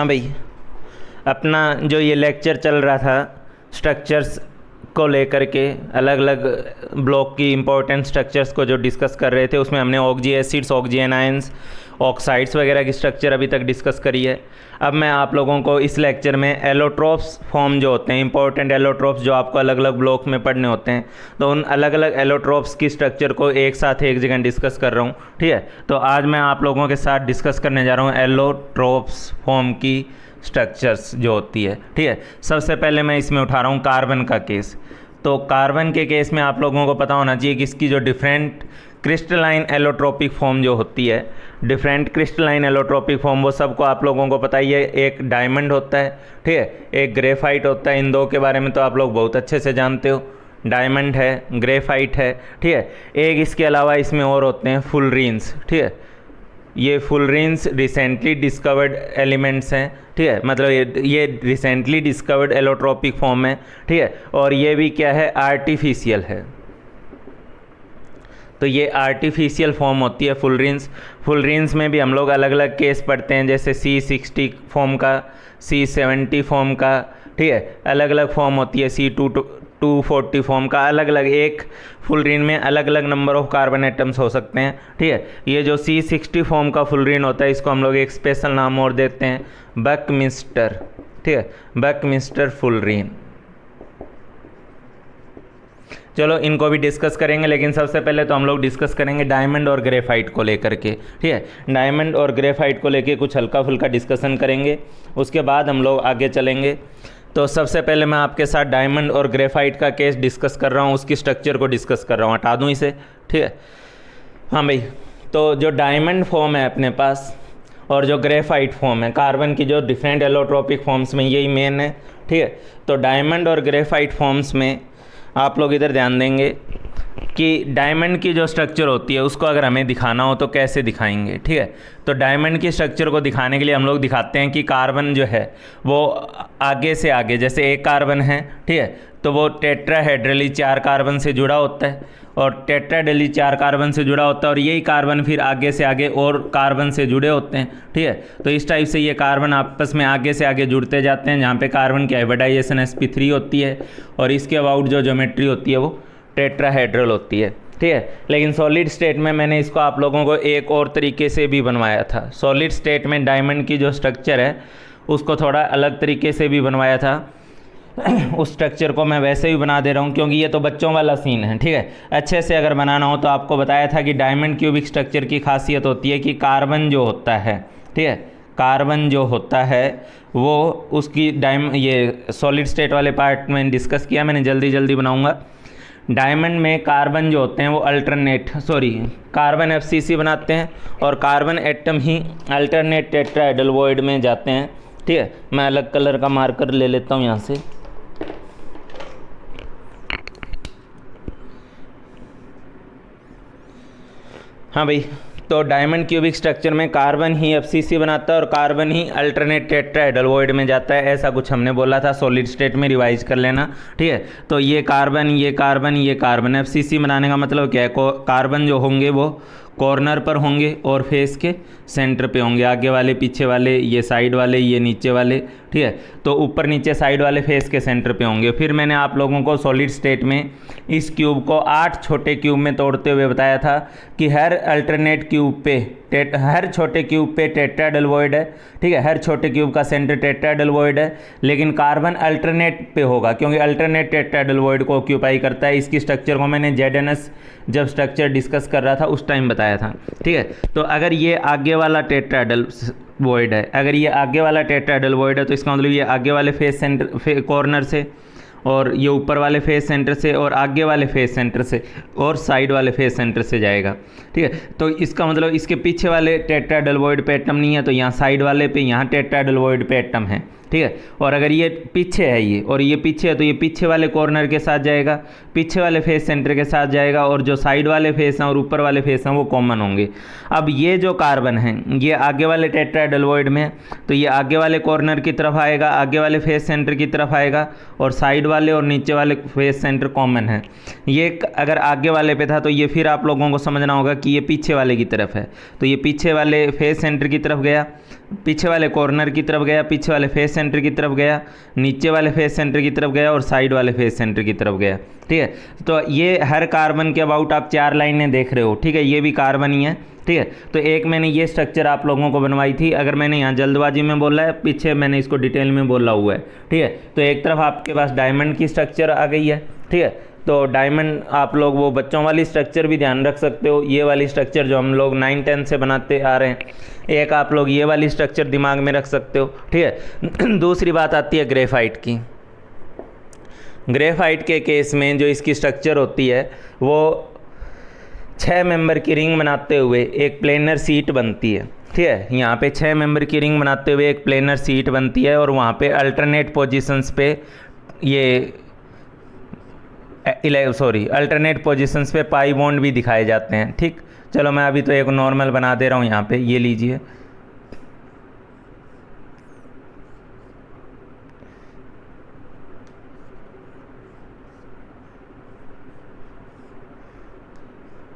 हाँ भाई, अपना जो ये लेक्चर चल रहा था स्ट्रक्चर्स को लेकर के, अलग अलग ब्लॉक की इंपॉर्टेंट स्ट्रक्चर्स को जो डिस्कस कर रहे थे, उसमें हमने oxy acids, oxy anions, oxides वगैरह की स्ट्रक्चर अभी तक डिस्कस करी है। अब मैं आप लोगों को इस लेक्चर में एलोट्रोप्स फॉर्म जो होते हैं, इंपॉर्टेंट एलोट्रोप्स जो आपको अलग अलग ब्लॉक में पढ़ने होते हैं, तो उन अलग अलग एलोट्रोप्स की स्ट्रक्चर को एक साथ एक जगह डिस्कस कर रहा हूँ। ठीक है, तो आज मैं आप लोगों के साथ डिस्कस करने जा रहा हूँ एलोट्रोप्स फॉर्म की स्ट्रक्चर्स जो होती है। ठीक है, सबसे पहले मैं इसमें उठा रहा हूँ कार्बन का केस। तो कार्बन के केस में आप लोगों को पता होना चाहिए कि इसकी जो डिफरेंट क्रिस्टलाइन एलोट्रोपिक फॉर्म जो होती है, डिफरेंट क्रिस्टलाइन एलोट्रोपिक फॉर्म, वो सबको आप लोगों को पता ही है। एक डायमंड होता है, ठीक है, एक ग्रेफाइट होता है। इन दो के बारे में तो आप लोग बहुत अच्छे से जानते हो, डायमंड है, ग्रेफाइट है। ठीक है, एक इसके अलावा इसमें और होते हैं फुलरीन्स। ठीक है, ये फुलरीन्स रिसेंटली डिस्कवर्ड एलिमेंट्स हैं। ठीक है, मतलब ये रिसेंटली डिस्कवर्ड एलोट्रोपिक फॉर्म है। ठीक है, और ये भी क्या है, आर्टिफिशियल है। तो ये आर्टिफिशियल फॉर्म होती है फुलरीन्स। फुलरीन्स में भी हम लोग अलग अलग केस पढ़ते हैं, जैसे C60 फॉर्म का, C70 फॉर्म का। ठीक है, अलग अलग फॉर्म होती है, C240 फॉर्म का। अलग अलग एक फुलरीन में अलग अलग नंबर ऑफ कार्बन एटम्स हो सकते हैं। ठीक है, ये जो C60 फॉर्म का फुलरीन होता है, इसको हम लोग एक स्पेशल नाम और देते हैं, बकमिस्टर। ठीक है, बकमिस्टर फुलरीन। चलो इनको भी डिस्कस करेंगे, लेकिन सबसे पहले तो हम लोग डिस्कस करेंगे डायमंड और ग्रेफाइट को लेकर के। ठीक है, डायमंड और ग्रेफाइट को लेकर कुछ हल्का फुल्का डिस्कशन करेंगे, उसके बाद हम लोग आगे चलेंगे। तो सबसे पहले मैं आपके साथ डायमंड और ग्रेफाइट का केस डिस्कस कर रहा हूँ, उसकी स्ट्रक्चर को डिस्कस कर रहा हूँ। हटा दूँ इसे। ठीक है, हाँ भाई, तो जो डायमंड फॉर्म है अपने पास और जो ग्रेफाइट फॉर्म है, कार्बन की जो डिफरेंट एलोट्रोपिक फॉर्म्स में यही मेन है। ठीक है, तो डायमंड और ग्रेफाइट फॉर्म्स में आप लोग इधर ध्यान देंगे कि डायमंड की जो स्ट्रक्चर होती है उसको अगर हमें दिखाना हो तो कैसे दिखाएंगे। ठीक है, तो डायमंड की स्ट्रक्चर को दिखाने के लिए हम लोग दिखाते हैं कि कार्बन जो है वो आगे से आगे, जैसे एक कार्बन है, ठीक है, तो वो टेट्राहेड्रली 4 कार्बन से जुड़ा होता है, और टेट्राहेड्रली 4 कार्बन से जुड़ा होता है, और यही कार्बन फिर आगे से आगे और कार्बन से जुड़े होते हैं। ठीक है, तो इस टाइप से ये कार्बन आपस में आगे से आगे जुड़ते जाते हैं, जहाँ पे कार्बन की हाइब्रिडाइजेशन sp3 होती है, और इसके अबाउट जो ज्योमेट्री होती है वो टेट्राहेड्रल होती है। ठीक है, लेकिन सॉलिड स्टेट में मैंने इसको आप लोगों को एक और तरीके से भी बनवाया था। सॉलिड स्टेट में डायमंड की जो स्ट्रक्चर है उसको थोड़ा अलग तरीके से भी बनवाया था। उस स्ट्रक्चर को मैं वैसे ही बना दे रहा हूँ क्योंकि ये तो बच्चों वाला सीन है। ठीक है, अच्छे से अगर बनाना हो तो आपको बताया था कि डायमंड क्यूबिक स्ट्रक्चर की खासियत होती है कि कार्बन जो होता है, ठीक है, कार्बन जो होता है वो उसकी ये सॉलिड स्टेट वाले पार्ट में डिस्कस किया मैंने, जल्दी जल्दी बनाऊँगा। डायमंड में कार्बन जो होते हैं वो कार्बन FCC बनाते हैं, और कार्बन एटम ही अल्टरनेट टेट्राहेड्रल वॉइड में जाते हैं। ठीक है, मैं अलग कलर का मार्कर ले लेता हूँ यहाँ से। हाँ भाई, तो डायमंड क्यूबिक स्ट्रक्चर में कार्बन ही FCC बनाता है और कार्बन ही अल्टरनेट टेट्राहेड्रल वॉइड में जाता है, ऐसा कुछ हमने बोला था। सॉलिड स्टेट में रिवाइज कर लेना। ठीक है, तो ये कार्बन FCC बनाने का मतलब क्या है, कार्बन जो होंगे वो कॉर्नर पर होंगे और फेस के सेंटर पे होंगे, आगे वाले, पीछे वाले, ये साइड वाले, ये नीचे वाले। ठीक है, तो ऊपर नीचे साइड वाले फेस के सेंटर पे होंगे। फिर मैंने आप लोगों को सॉलिड स्टेट में इस क्यूब को 8 छोटे क्यूब में तोड़ते हुए बताया था कि हर अल्टरनेट क्यूब पे हर छोटे क्यूब पे टेट्राहेड्रल वॉइड है। ठीक है, हर छोटे क्यूब का सेंटर टेट्राहेड्रल वॉइड है, लेकिन कार्बन अल्टरनेट पे होगा क्योंकि अल्टरनेट टेट्राहेड्रल वॉइड को ऑक्यूपाई करता है। इसकी स्ट्रक्चर को मैंने ZNS जब स्ट्रक्चर डिस्कस कर रहा था उस टाइम बताया था। ठीक है, तो अगर ये आगे वाला टेट्राहेड्रल वॉइड है, तो इसका मतलब ये आगे वाले फेस सेंटर कॉर्नर से, और ये ऊपर वाले फेस सेंटर से, और आगे वाले फेस सेंटर से, और साइड वाले फेस सेंटर से जाएगा। ठीक है, तो इसका मतलब इसके पीछे वाले टेट्राहेड्रल वॉइड पे एटम नहीं है, तो यहाँ साइड वाले पे, यहाँ टेट्राहेड्रल वॉइड पे एटम है। ठीक है, और अगर ये पीछे है ये और ये पीछे है, तो ये पीछे वाले कॉर्नर के साथ जाएगा, पीछे वाले फेस सेंटर के साथ जाएगा, और जो साइड वाले फेस हैं और ऊपर वाले फेस हैं वो कॉमन होंगे। अब ये जो कार्बन है ये आगे वाले टेट्राहेड्रल वॉइड में है, तो ये आगे वाले कॉर्नर की तरफ आएगा, आगे वाले फेस सेंटर की तरफ आएगा, और साइड वाले और नीचे वाले फेस सेंटर कॉमन है। ये अगर आगे वाले पे था तो ये फिर आप लोगों को समझना होगा कि ये पीछे वाले की तरफ है, तो ये पीछे वाले फेस सेंटर की तरफ गया, पीछे वाले कॉर्नर की तरफ गया, पीछे वाले फेस सेंटर की तरफ गया, नीचे वाले फेस सेंटर की तरफ गया और साइड वाले फेस सेंटर की तरफ गया। ठीक है, तो ये हर कार्बन के अबाउट आप 4 लाइनें देख रहे हो। ठीक है, ये भी कार्बन ही है। ठीक है, तो एक मैंने ये स्ट्रक्चर आप लोगों को बनवाई थी। अगर मैंने यहाँ जल्दबाजी में बोला है, पीछे मैंने इसको डिटेल में बोला हुआ है। ठीक है, तो एक तरफ आपके पास डायमंड की स्ट्रक्चर आ गई है। ठीक है, तो डायमंड आप लोग वो बच्चों वाली स्ट्रक्चर भी ध्यान रख सकते हो, ये वाली स्ट्रक्चर जो हम लोग 9-10 से बनाते आ रहे हैं। एक आप लोग ये वाली स्ट्रक्चर दिमाग में रख सकते हो। ठीक है, दूसरी बात आती है ग्रेफाइट की। ग्रेफाइट के केस में जो इसकी स्ट्रक्चर होती है वो 6 मेंबर की रिंग बनाते हुए एक प्लेनर सीट बनती है। ठीक है, यहाँ पे 6 मेंबर की रिंग बनाते हुए एक प्लेनर सीट बनती है और वहाँ पे अल्टरनेट पोजीशंस पे अल्टरनेट पोजीशंस पे पाई बॉन्ड भी दिखाए जाते हैं। ठीक, चलो मैं अभी तो एक नॉर्मल बना दे रहा हूँ यहाँ पे, ये लीजिए।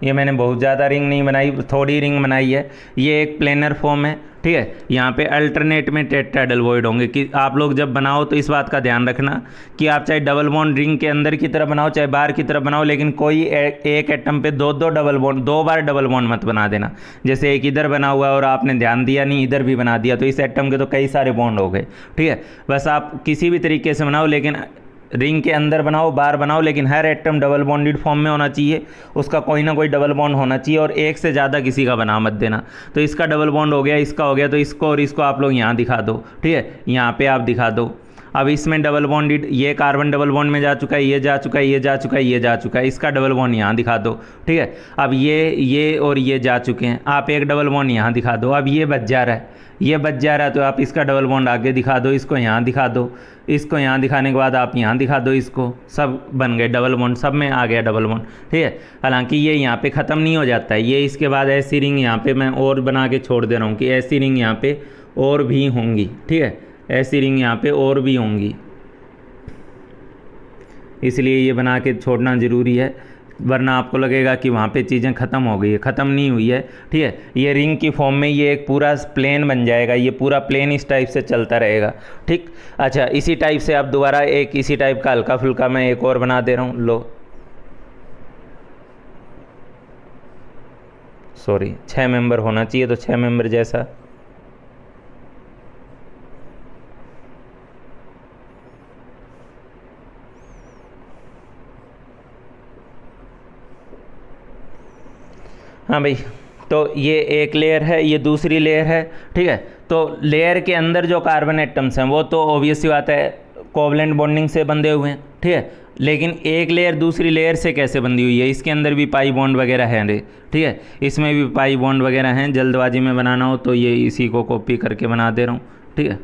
ये मैंने बहुत ज़्यादा रिंग नहीं बनाई, थोड़ी रिंग बनाई है। ये एक प्लेनर फॉर्म है। ठीक है, यहाँ पे अल्टरनेट में टेट्राहेड्रल वॉइड होंगे कि आप लोग जब बनाओ तो इस बात का ध्यान रखना कि आप चाहे डबल बॉन्ड रिंग के अंदर की तरफ बनाओ चाहे बाहर की तरफ बनाओ, लेकिन कोई एक एटम पे दो बार डबल बॉन्ड मत बना देना। जैसे एक इधर बना हुआ है और आपने ध्यान दिया नहीं, इधर भी बना दिया, तो इस एटम के तो कई सारे बॉन्ड हो गए। ठीक है, बस आप किसी भी तरीके से बनाओ, लेकिन रिंग के अंदर बनाओ, बाहर बनाओ, लेकिन हर एटम डबल बॉन्डेड फॉर्म में होना चाहिए, उसका कोई ना कोई डबल बॉन्ड होना चाहिए और एक से ज़्यादा किसी का बना मत देना। तो इसका डबल बॉन्ड हो गया, इसका हो गया, तो इसको और इसको आप लोग यहाँ दिखा दो। ठीक है, यहाँ पे आप दिखा दो। अब इसमें डबल बॉन्डेड, ये कार्बन डबल बॉन्ड में जा चुका है, ये जा चुका है, ये जा चुका है, ये जा चुका है, इसका डबल बॉन्ड यहाँ दिखा दो। ठीक है, अब ये और ये जा चुके हैं, आप एक डबल बॉन्ड यहाँ दिखा दो। अब ये बच जा रहा है, ये बच जा रहा है, तो आप इसका डबल बॉन्ड आगे दिखा दो, इसको यहाँ दिखा दो, इसको यहाँ दिखाने के बाद आप यहाँ दिखा दो, इसको, सब बन गए डबल बॉन्ड, सब में आ गया डबल बॉन्ड। ठीक है, हालांकि ये यहाँ पे ख़त्म नहीं हो जाता है, ये इसके बाद ऐसी रिंग यहाँ पे मैं और बना के छोड़ दे रहा हूँ कि ऐसी रिंग यहाँ पे और भी होंगी। ठीक है, ऐसी रिंग यहाँ पे और भी होंगी, इसलिए ये बना के छोड़ना ज़रूरी है, वरना आपको लगेगा कि वहाँ पे चीज़ें ख़त्म हो गई है, ख़त्म नहीं हुई है। ठीक है, ये रिंग की फॉर्म में ये एक पूरा प्लेन बन जाएगा, ये पूरा प्लेन इस टाइप से चलता रहेगा। ठीक, अच्छा, इसी टाइप से आप दोबारा एक इसी टाइप का हल्का फुल्का मैं एक और बना दे रहा हूँ। लो, सॉरी, 6 मेंबर होना चाहिए, तो 6 मेंबर जैसा। हाँ भाई, तो ये एक लेयर है, ये दूसरी लेयर है। ठीक है, तो लेयर के अंदर जो कार्बन एटम्स हैं वो तो ऑब्वियस सी बात है कोवलेंट बॉन्डिंग से बंधे हुए हैं। ठीक है, लेकिन एक लेयर दूसरी लेयर से कैसे बंधी हुई है, इसके अंदर भी पाई बॉन्ड वगैरह हैं रे। ठीक है, इसमें भी पाई बॉन्ड वगैरह हैं, जल्दबाजी में बनाना हो तो ये इसी को कॉपी करके बना दे रहा हूँ। ठीक है,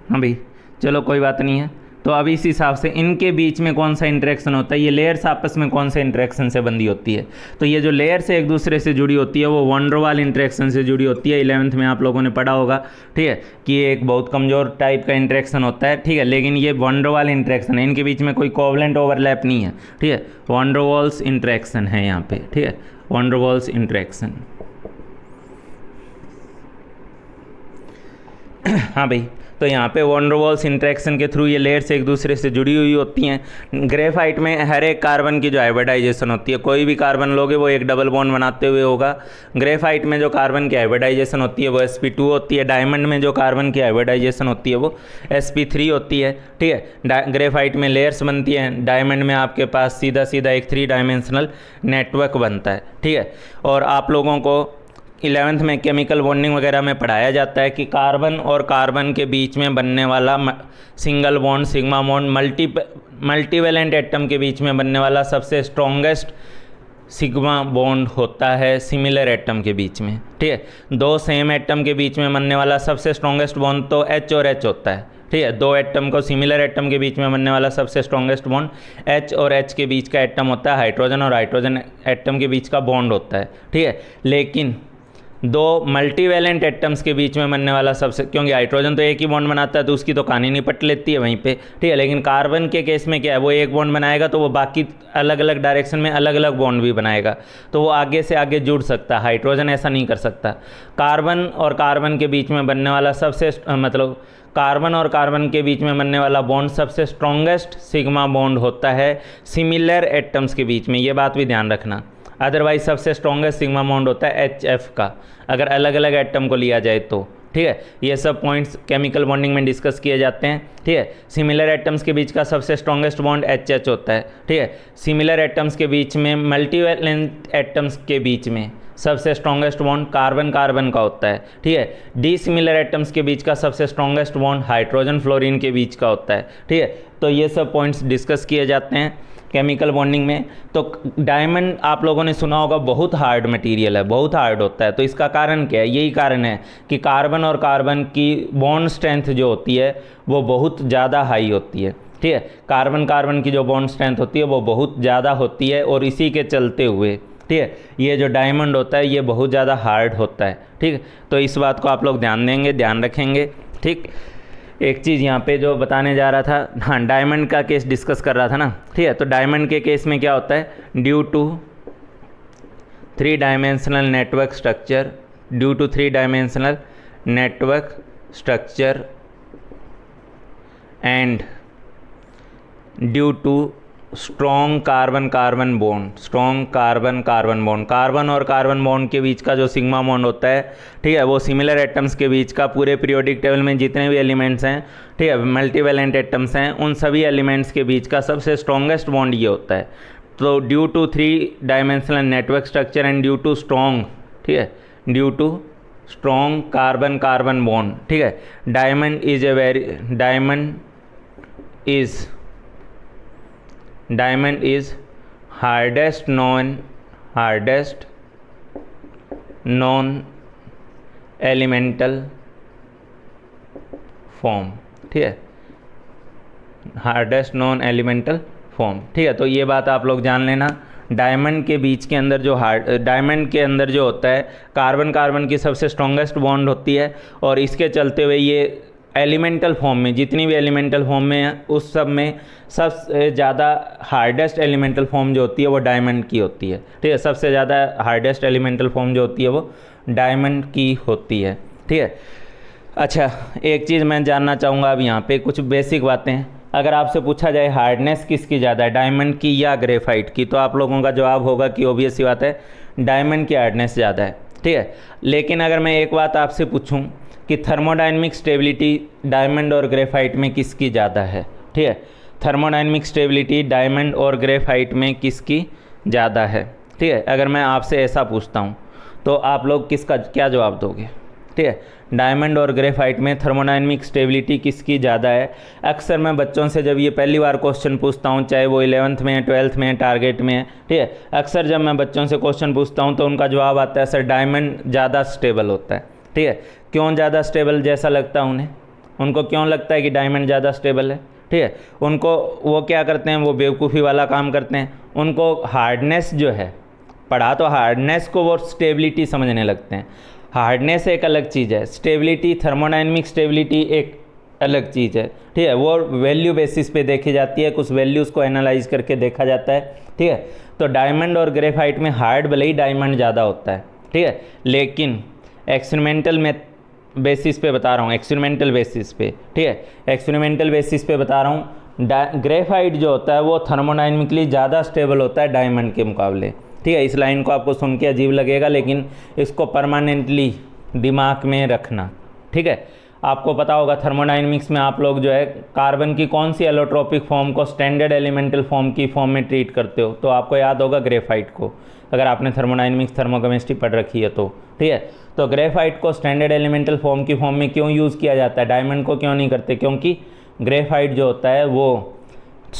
हाँ भाई, चलो कोई बात नहीं है। तो अब इस हिसाब से इनके बीच में कौन सा इंटरेक्शन होता है, ये लेयर्स आपस में कौन सा इंटरेक्शन से बंधी होती है, तो ये जो लेयर्स एक दूसरे से जुड़ी होती है वो वन डर वाल इंटरेक्शन से जुड़ी होती है। 11th में आप लोगों ने पढ़ा होगा। ठीक है, कि ये एक बहुत कमज़ोर टाइप का इंटरेक्शन होता है। ठीक है, लेकिन ये वन डर वाल इंटरेक्शन है, इनके बीच में कोई कोवलेंट ओवरलैप नहीं है। ठीक है, वन डर वाल्स इंटरेक्शन है यहाँ पे। ठीक है, वन डर वाल्स इंटरेक्शन। हाँ भाई, तो यहाँ पे वन डर वाल्स इंटरेक्शन के थ्रू ये लेयर्स एक दूसरे से जुड़ी हुई होती हैं। ग्रेफाइट में हर एक कार्बन की जो हाइब्रिडाइजेशन होती है, कोई भी कार्बन लोगे वो एक डबल बॉन्ड बनाते हुए होगा। ग्रेफाइट में जो कार्बन की हाइब्रिडाइजेशन होती है वो sp2 होती है। डायमंड में जो कार्बन की हाइब्रिडाइजेशन होती है वो sp3 होती है। ठीक है, ग्रेफाइट में लेयर्स बनती हैं, डायमंड में आपके पास सीधा सीधा एक 3 डायमेंशनल नेटवर्क बनता है। ठीक है, और आप लोगों को 11th में केमिकल बॉन्डिंग वगैरह में पढ़ाया जाता है कि कार्बन और कार्बन के बीच में बनने वाला single bond, sigma bond, multivalent atom के बीच में बनने वाला सबसे स्ट्रॉन्गेस्ट सिग्मा बॉन्ड होता है सिमिलर एटम के बीच में। ठीक है, 2 सेम एटम के बीच में बनने वाला सबसे स्ट्रॉन्गेस्ट बॉन्ड तो H और H होता है। ठीक है, 2 एटम को सिमिलर एटम के बीच में बनने वाला सबसे स्ट्रॉन्गेस्ट बॉन्ड H और H के बीच का एटम होता है हाइड्रोजन, और हाइड्रोजन एटम के बीच का बॉन्ड होता है। ठीक है, लेकिन दो मल्टीवैलेंट एटम्स के बीच में बनने वाला सबसे, क्योंकि हाइड्रोजन तो एक ही बॉन्ड बनाता है तो उसकी तो कहानी निपट लेती है वहीं पे, ठीक है। लेकिन कार्बन के केस में क्या है, वो एक बॉन्ड बनाएगा तो वो बाकी अलग अलग डायरेक्शन में अलग अलग बॉन्ड भी बनाएगा, तो वो आगे से आगे जुड़ सकता है। हाइड्रोजन ऐसा नहीं कर सकता। कार्बन और कार्बन के बीच में बनने वाला सबसे मतलब कार्बन और कार्बन के बीच में बनने वाला बॉन्ड सबसे स्ट्रॉन्गेस्ट सिग्मा बॉन्ड होता है सिमिलर एटम्स के बीच में, ये बात भी ध्यान रखना। अदरवाइज सबसे स्ट्रॉन्गेस्ट सिग्मा बॉन्ड होता है HF का, अगर अलग अलग एटम को लिया जाए तो, ठीक है। ये सब पॉइंट्स केमिकल बॉन्डिंग में डिस्कस किए जाते हैं, ठीक है। सिमिलर एटम्स के बीच का सबसे स्ट्रॉन्गेस्ट बॉन्ड HH होता है, ठीक है। सिमिलर एटम्स के बीच में, मल्टीवैलेंट एटम्स के बीच में सबसे स्ट्रॉन्गेस्ट बॉन्ड कार्बन कार्बन का होता है, ठीक है। डिसिमिलर एटम्स के बीच का सबसे स्ट्रॉन्गेस्ट बॉन्ड हाइड्रोजन फ्लोरीन के बीच का होता है, ठीक है। तो ये सब पॉइंट्स डिस्कस किए जाते हैं केमिकल बॉन्डिंग में। तो डायमंड आप लोगों ने सुना होगा बहुत हार्ड मटेरियल है, बहुत हार्ड होता है। तो इसका कारण क्या है? यही कारण है कि कार्बन और कार्बन की बॉन्ड स्ट्रेंथ जो होती है वो बहुत ज़्यादा हाई होती है, ठीक है। कार्बन कार्बन की जो बॉन्ड स्ट्रेंथ होती है वो बहुत ज़्यादा होती है, और इसी के चलते हुए, ठीक है, ये जो डायमंड होता है ये बहुत ज़्यादा हार्ड होता है, ठीक है। तो इस बात को आप लोग ध्यान देंगे, ध्यान रखेंगे, ठीक। एक चीज़ यहाँ पे जो बताने जा रहा था, हाँ, डायमंड का केस डिस्कस कर रहा था ना, ठीक है। तो डायमंड के केस में क्या होता है, due to 3 dimensional network structure, due to 3 dimensional network structure and due to strong carbon carbon bond, strong carbon carbon bond, carbon और कार्बन बॉन्ड के बीच का जो सिग्मा बॉन्ड होता है, ठीक है, वो सिमिलर एटम्स के बीच का, पूरे पीरियोडिक टेबल में जितने भी एलिमेंट्स हैं, ठीक है, मल्टीवैलेंट एटम्स हैं, उन सभी एलिमेंट्स के बीच का सबसे स्ट्रॉन्गेस्ट बॉन्ड ये होता है। तो due to 3 dimensional network structure and due to strong, ठीक है, due to strong carbon carbon bond, ठीक है, diamond is hardest non elemental form, ठीक है, हार्डेस्ट नॉन एलिमेंटल फॉर्म, ठीक है। तो ये बात आप लोग जान लेना। डायमंड के बीच के अंदर जो डायमंड के अंदर जो होता है, कार्बन कार्बन की सबसे स्ट्रॉन्गेस्ट बॉन्ड होती है, और इसके चलते हुए ये एलिमेंटल फॉर्म में, जितनी भी एलिमेंटल फॉर्म में है उस सब में सबसे ज़्यादा हार्डेस्ट एलिमेंटल फॉर्म जो होती है वो डायमंड की होती है, ठीक है। सबसे ज़्यादा हार्डेस्ट एलिमेंटल फॉर्म जो होती है वो डायमंड की होती है, ठीक है। अच्छा, एक चीज़ मैं जानना चाहूँगा अब यहाँ पे कुछ बेसिक बातें। अगर आपसे पूछा जाए हार्डनेस किसकी ज़्यादा है, डायमंड की या ग्रेफाइट की, तो आप लोगों का जवाब होगा कि ऑब्वियस सी बात है डायमंड की हार्डनेस ज़्यादा है, ठीक है। लेकिन अगर मैं एक बात आपसे पूछूं कि थर्मोडायनेमिक स्टेबिलिटी डायमंड और ग्रेफाइट में किसकी ज़्यादा है, ठीक है, थर्मोडायनेमिक स्टेबिलिटी डायमंड और ग्रेफाइट में किसकी ज़्यादा है, ठीक है। अगर मैं आपसे ऐसा पूछता हूँ तो आप लोग किसका क्या जवाब दोगे, ठीक है। डायमंड और ग्रेफाइट में थर्मोडायनेमिक स्टेबिलिटी किसकी ज़्यादा है? अक्सर मैं बच्चों से जब ये पहली बार क्वेश्चन पूछता हूँ, चाहे वो 11th में, 12th में, टारगेट में है, ठीक है, अक्सर जब मैं बच्चों से क्वेश्चन पूछता हूँ तो उनका जवाब आता है सर डायमंड ज़्यादा स्टेबल होता है, ठीक है। क्यों ज़्यादा स्टेबल जैसा लगता है उन्हें? उनको क्यों लगता है कि डायमंड ज़्यादा स्टेबल है, ठीक है? उनको वो क्या करते हैं, वो बेवकूफ़ी वाला काम करते हैं। उनको हार्डनेस जो है, पढ़ा तो हार्डनेस को वो स्टेबिलिटी समझने लगते हैं। हार्डनेस एक अलग चीज़ है, स्टेबिलिटी, थर्मोडायनेमिक स्टेबिलिटी एक अलग चीज़ है, ठीक है। वो वैल्यू बेसिस पे देखी जाती है, कुछ वैल्यूज़ को एनालाइज करके देखा जाता है, ठीक है। तो डायमंड और ग्रेफाइट में हार्ड भले ही डायमंड ज़्यादा होता है, ठीक है, लेकिन एक्सपेरिमेंटल में बेसिस पे बता रहा हूँ, एक्सपेरिमेंटल बेसिस पे, ठीक है, एक्सपेरिमेंटल बेसिस पे बता रहा हूँ। ग्रेफाइट जो होता है वो थर्मोडायनेमिकली ज़्यादा स्टेबल होता है डायमंड के मुकाबले, ठीक है। इस लाइन को आपको सुन के अजीब लगेगा, लेकिन इसको परमानेंटली दिमाग में रखना, ठीक है। आपको पता होगा थर्मोडायनेमिक्स में आप लोग जो है कार्बन की कौन सी एलोट्रोपिक फॉर्म को स्टैंडर्ड एलिमेंटल फॉर्म की फॉर्म में ट्रीट करते हो, तो आपको याद होगा ग्रेफाइट को, अगर आपने थर्मोडायनेमिक्स थर्मोकेमिस्ट्री पढ़ रखी है तो, ठीक है। तो ग्रेफाइट को स्टैंडर्ड एलिमेंटल फॉर्म की फॉर्म में क्यों यूज़ किया जाता है, डायमंड को क्यों नहीं करते? क्योंकि ग्रेफाइट जो होता है वो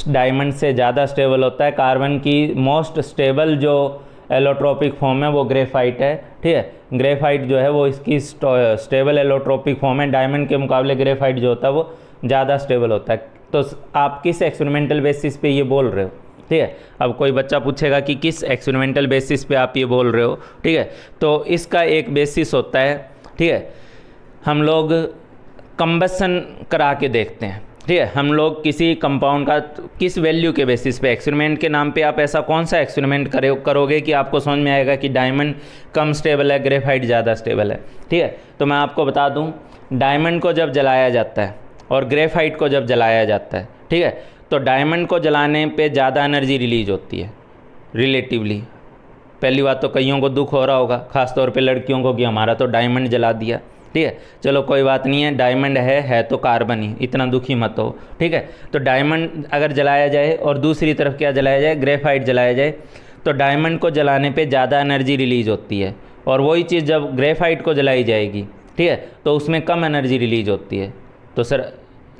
डायमंड से ज़्यादा स्टेबल होता है। कार्बन की मोस्ट स्टेबल जो एलोट्रोपिक फॉर्म है वो ग्रेफाइट है, ठीक है। ग्रेफाइट जो है वो इसकी स्टेबल एलोट्रोपिक फॉर्म है, डायमंड के मुकाबले ग्रेफाइट जो होता है वो ज़्यादा स्टेबल होता है। तो आप किस एक्सपेरिमेंटल बेसिस पे ये बोल रहे हो, ठीक है। अब कोई बच्चा पूछेगा कि किस एक्सपेरिमेंटल बेसिस पे आप ये बोल रहे हो, ठीक है। तो इसका एक बेसिस होता है, ठीक है, हम लोग कंबसन करा के देखते हैं, ठीक है। हम लोग किसी कंपाउंड का किस वैल्यू के बेसिस पे, एक्सपेरिमेंट के नाम पे आप ऐसा कौन सा एक्सपेरिमेंट करोगे कि आपको समझ में आएगा कि डायमंड कम स्टेबल है, ग्रेफाइट ज़्यादा स्टेबल है, ठीक है। तो मैं आपको बता दूं, डायमंड को जब जलाया जाता है और ग्रेफाइट को जब जलाया जाता है, ठीक है, तो डायमंड को जलाने पे ज़्यादा एनर्जी रिलीज होती है रिलेटिवली। पहली बात तो कईयों को दुख हो रहा होगा, ख़ासतौर पे लड़कियों को, कि हमारा तो डायमंड जला दिया, ठीक है। चलो कोई बात नहीं है, डायमंड है तो कार्बन ही, इतना दुखी मत हो, ठीक है। तो डायमंड अगर जलाया जाए और दूसरी तरफ क्या जलाया जाए, ग्रेफाइट जलाया जाए, तो डायमंड को जलाने पे ज़्यादा एनर्जी रिलीज होती है, और वही चीज़ जब ग्रेफाइट को जलाई जाएगी, ठीक है, तो उसमें कम एनर्जी रिलीज होती है। तो सर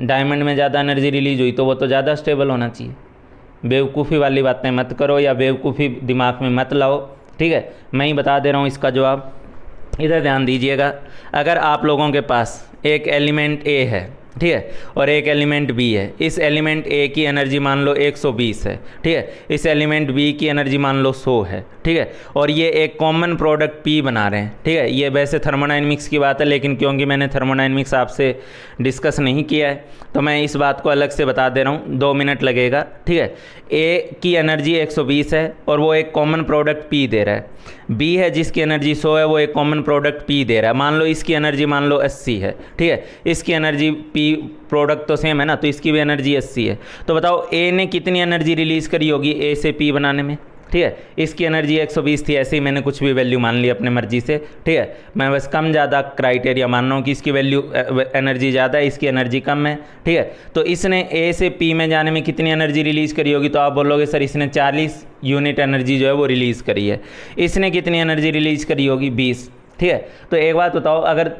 डायमंड में ज़्यादा एनर्जी रिलीज हुई तो वो तो ज़्यादा स्टेबल होना चाहिए। बेवकूफ़ी वाली बातें मत करो या बेवकूफ़ी दिमाग में मत लाओ, ठीक है। मैं ही बता दे रहा हूँ इसका जवाब, इधर ध्यान दीजिएगा। अगर आप लोगों के पास एक एलिमेंट ए है, ठीक है, और एक एलिमेंट बी है, इस एलिमेंट ए की एनर्जी मान लो 120 है, ठीक है, इस एलिमेंट बी की एनर्जी मान लो 100 है, ठीक है, और ये एक कॉमन प्रोडक्ट पी बना रहे हैं, ठीक है। ये वैसे थर्मोडायनेमिक्स की बात है, लेकिन क्योंकि मैंने थर्मोडायनेमिक्स आपसे डिस्कस नहीं किया है तो मैं इस बात को अलग से बता दे रहा हूँ, 2 मिनट लगेगा, ठीक है। ए की एनर्जी 120 है और वो एक कॉमन प्रोडक्ट पी दे रहा है। बी है जिसकी एनर्जी 100 है, वो एक कॉमन प्रोडक्ट पी दे रहा है। मान लो इसकी एनर्जी मान लो 80 है, ठीक है, इसकी एनर्जी पी, प्रोडक्ट तो सेम है ना, तो इसकी भी एनर्जी 80 है। तो बताओ ए ने कितनी एनर्जी रिलीज करी होगी ए से पी बनाने में, ठीक है। इसकी एनर्जी 120 थी, ऐसे ही मैंने कुछ भी वैल्यू मान ली अपने मर्जी से, ठीक है। मैं बस कम ज़्यादा क्राइटेरिया मान रहा हूँ कि इसकी वैल्यू एनर्जी ज़्यादा है, इसकी एनर्जी कम है, ठीक है। तो इसने ए से पी में जाने में कितनी एनर्जी रिलीज़ करी होगी, तो आप बोलोगे सर इसने 40 यूनिट एनर्जी जो है वो रिलीज़ करी है। इसने कितनी एनर्जी रिलीज़ करी होगी, 20, ठीक है। तो एक बात बताओ, अगर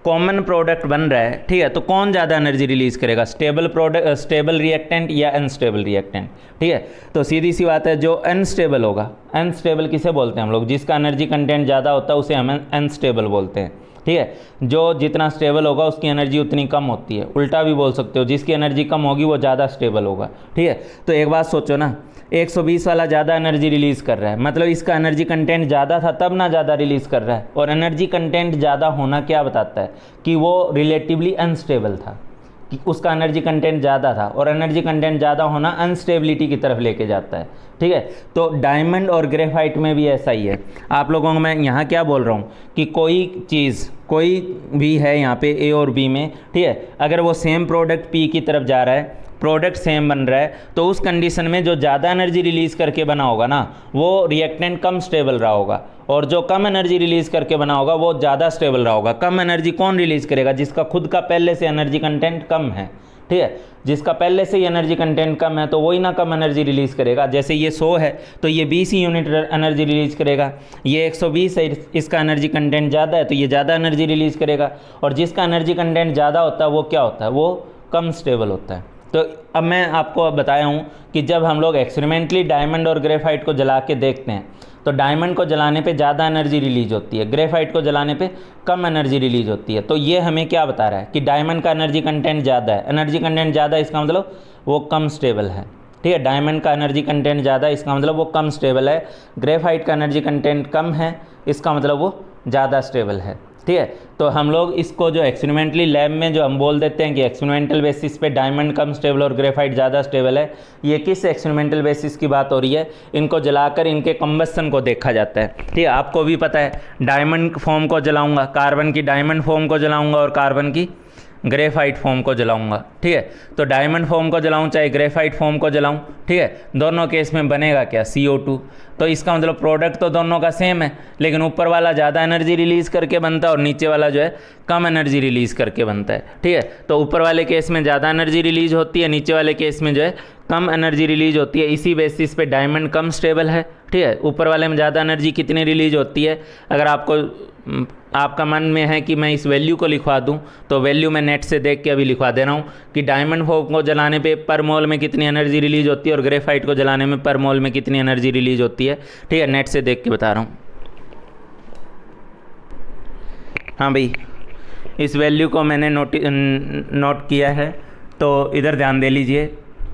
कॉमन प्रोडक्ट बन रहा है, ठीक है, तो कौन ज़्यादा एनर्जी रिलीज करेगा, स्टेबल रिएक्टेंट या अनस्टेबल रिएक्टेंट, ठीक है। तो सीधी सी बात है, जो अनस्टेबल होगा, अनस्टेबल किसे बोलते हैं हम लोग, जिसका एनर्जी कंटेंट ज़्यादा होता है उसे हम अनस्टेबल बोलते हैं, ठीक है। जो जितना स्टेबल होगा उसकी एनर्जी उतनी कम होती है। उल्टा भी बोल सकते हो, जिसकी एनर्जी कम होगी वो ज़्यादा स्टेबल होगा, ठीक है। तो एक बात सोचो ना, 120 वाला ज़्यादा एनर्जी रिलीज़ कर रहा है, मतलब इसका एनर्जी कंटेंट ज़्यादा था तब ना ज़्यादा रिलीज़ कर रहा है। और एनर्जी कंटेंट ज़्यादा होना क्या बताता है, कि वो रिलेटिवली अनस्टेबल था, कि उसका एनर्जी कंटेंट ज़्यादा था, और एनर्जी कंटेंट ज़्यादा होना अनस्टेबिलिटी की तरफ लेके जाता है, ठीक है। तो डायमंड और ग्रेफाइट में भी ऐसा ही है। आप लोगों को मैं यहाँ क्या बोल रहा हूँ कि कोई चीज़ कोई भी है यहाँ पे ए और बी में, ठीक है, अगर वो सेम प्रोडक्ट पी की तरफ जा रहा है, प्रोडक्ट सेम बन रहा है, तो उस कंडीशन में जो ज़्यादा एनर्जी रिलीज़ करके बना होगा ना, वो रिएक्टेंट कम स्टेबल रहा होगा, और जो कम एनर्जी रिलीज़ करके बना होगा वो ज़्यादा स्टेबल रहा होगा। कम एनर्जी कौन रिलीज़ करेगा, जिसका खुद का पहले से एनर्जी कंटेंट कम है, ठीक है। जिसका पहले से ही एनर्जी कंटेंट कम है तो वही ना कम एनर्जी रिलीज़ करेगा। जैसे ये 100 है तो ये 20 ही यूनिट एनर्जी रिलीज़ करेगा। ये 120 है, इसका एनर्जी कंटेंट ज़्यादा है तो ये ज़्यादा एनर्जी रिलीज़ करेगा। और जिसका एनर्जी कंटेंट ज़्यादा होता है वो क्या होता है, वो कम स्टेबल होता है। तो अब मैं आपको बताया हूँ कि जब हम लोग एक्सपेरिमेंटली डायमंड और ग्रेफाइट को जला के देखते हैं तो डायमंड को जलाने पे ज़्यादा एनर्जी रिलीज होती है, ग्रेफाइट को जलाने पे कम एनर्जी रिलीज होती है। तो ये हमें क्या बता रहा है कि डायमंड का एनर्जी कंटेंट ज़्यादा है। एनर्जी कंटेंट ज़्यादा है इसका मतलब वो कम स्टेबल है, ठीक है। डायमंड का एनर्जी कंटेंट ज़्यादा है इसका मतलब वो कम स्टेबल है। ग्रेफाइट का एनर्जी कंटेंट कम है इसका मतलब वो ज़्यादा स्टेबल है, ठीक है। तो हम लोग इसको जो एक्सपेरिमेंटली लैब में जो हम बोल देते हैं कि एक्सपेरिमेंटल बेसिस पे डायमंड कम स्टेबल और ग्रेफाइट ज़्यादा स्टेबल है, ये किस एक्सपेरिमेंटल बेसिस की बात हो रही है, इनको जलाकर इनके कंबस्शन को देखा जाता है, ठीक है। आपको भी पता है डायमंड फॉर्म को जलाऊंगा, कार्बन की डायमंड फॉर्म को जलाऊंगा और कार्बन की ग्रेफाइट फॉर्म को जलाऊंगा, ठीक है। तो डायमंड फॉर्म को जलाऊं चाहे ग्रेफाइट फॉर्म को जलाऊं, ठीक है, दोनों केस में बनेगा क्या, CO2। तो इसका मतलब प्रोडक्ट तो दोनों का सेम है, लेकिन ऊपर वाला ज़्यादा एनर्जी रिलीज़ करके बनता है और नीचे वाला जो है कम एनर्जी रिलीज़ करके बनता है, ठीक है। तो ऊपर वाले केस में ज़्यादा एनर्जी रिलीज होती है, नीचे वाले केस में जो है कम एनर्जी रिलीज होती है। इसी बेसिस पे डायमंड कम स्टेबल है, ठीक है। ऊपर वाले में ज़्यादा एनर्जी कितनी रिलीज होती है, अगर आपका मन में है कि मैं इस वैल्यू को लिखवा दूं तो वैल्यू मैं नेट से देख के अभी लिखवा दे रहा हूं कि डायमंड फॉर्म को जलाने पे पर मोल में कितनी एनर्जी रिलीज होती है और ग्रेफाइट को जलाने में पर मोल में कितनी एनर्जी रिलीज होती है, ठीक है। नेट से देख के बता रहा हूं। हाँ भाई, इस वैल्यू को मैंने नोट किया है, तो इधर ध्यान दे लीजिए।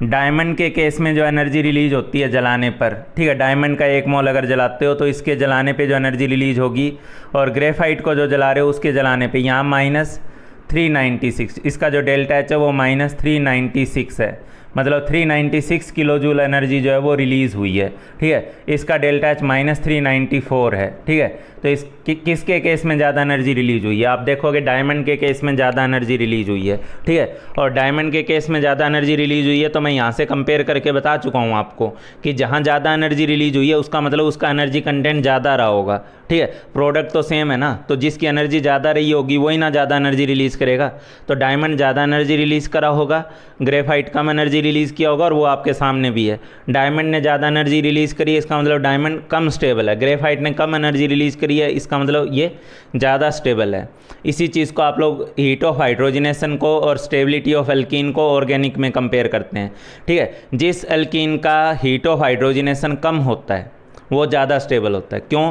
डायमंड के केस में जो एनर्जी रिलीज होती है जलाने पर, ठीक है, डायमंड का 1 मोल अगर जलाते हो तो इसके जलाने पे जो एनर्जी रिलीज होगी, और ग्रेफाइट को जो जला रहे हो उसके जलाने पे यहाँ -396, इसका जो डेल्टा एच है वो -396 है, मतलब 396 किलो जूल एनर्जी जो है वो रिलीज़ हुई है, ठीक है। इसका डेल्टा एच -394 है, ठीक है। तो इस किसके केस में ज़्यादा एनर्जी रिलीज हुई है? आप देखोगे डायमंड के केस में ज़्यादा एनर्जी रिलीज हुई है, ठीक है। और डायमंड के केस में ज़्यादा एनर्जी रिलीज हुई है तो मैं यहाँ से कंपेयर करके बता चुका हूँ आपको कि जहाँ ज़्यादा एनर्जी रिलीज हुई है उसका मतलब उसका एनर्जी कंटेंट ज़्यादा रहा होगा, ठीक है। प्रोडक्ट तो सेम है ना, तो जिसकी एनर्जी ज़्यादा रही होगी वही ना ज़्यादा एनर्जी रिलीज़ करेगा। तो डायमंड ज़्यादा एनर्जी रिलीज़ करा होगा, ग्रेफाइट कम एनर्जी रिलीज़ किया होगा, और वो आपके सामने भी है। डायमंड ने ज़्यादा एनर्जी रिलीज़ करी है, इसका मतलब डायमंड कम स्टेबल है। ग्रेफाइट ने कम एनर्जी रिलीज़ करी है, इसका मतलब ये ज़्यादा स्टेबल है। इसी चीज़ को आप लोग हीट ऑफ हाइड्रोजनेशन को और स्टेबिलिटी ऑफ एल्कीन को ऑर्गेनिक में कंपेयर करते हैं, ठीक है। जिस एल्कीन का हीट ऑफ हाइड्रोजनेशन कम होता है वो ज़्यादा स्टेबल होता है। क्यों?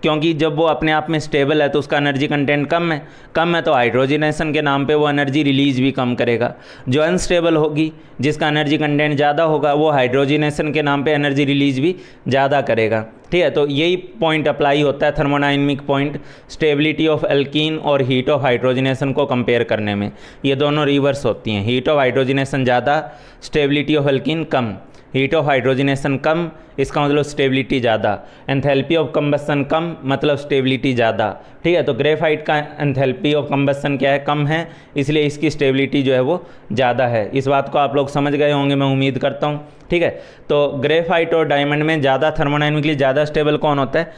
क्योंकि जब वो अपने आप में स्टेबल है तो उसका एनर्जी कंटेंट कम है तो हाइड्रोजनेशन के नाम पे वो एनर्जी रिलीज भी कम करेगा। जो अनस्टेबल होगी, जिसका एनर्जी कंटेंट ज़्यादा होगा, वो हाइड्रोजनेशन के नाम पे एनर्जी रिलीज भी ज़्यादा करेगा, ठीक है। तो यही पॉइंट अप्लाई होता है thermodynamic point stability of alkene और हीट ऑफ हाइड्रोजनेशन को कंपेयर करने में। ये दोनों रिवर्स होती हैं, हीट ऑफ हाइड्रोजनेशन ज़्यादा, स्टेबिलिटी ऑफ एल्कीन कम। हीट ऑफ हाइड्रोजनेशन कम, इसका मतलब स्टेबिलिटी ज़्यादा। एंथैल्पी ऑफ कंबस्शन कम, मतलब स्टेबिलिटी ज़्यादा, ठीक है। तो ग्रेफाइट का एंथैल्पी ऑफ कंबस्शन क्या है? कम है, इसलिए इसकी स्टेबिलिटी जो है वो ज़्यादा है। इस बात को आप लोग समझ गए होंगे, मैं उम्मीद करता हूँ, ठीक है। तो ग्रेफाइट और डायमंड में ज़्यादा थर्मोडायनेमिकली ज़्यादा स्टेबल कौन होता है?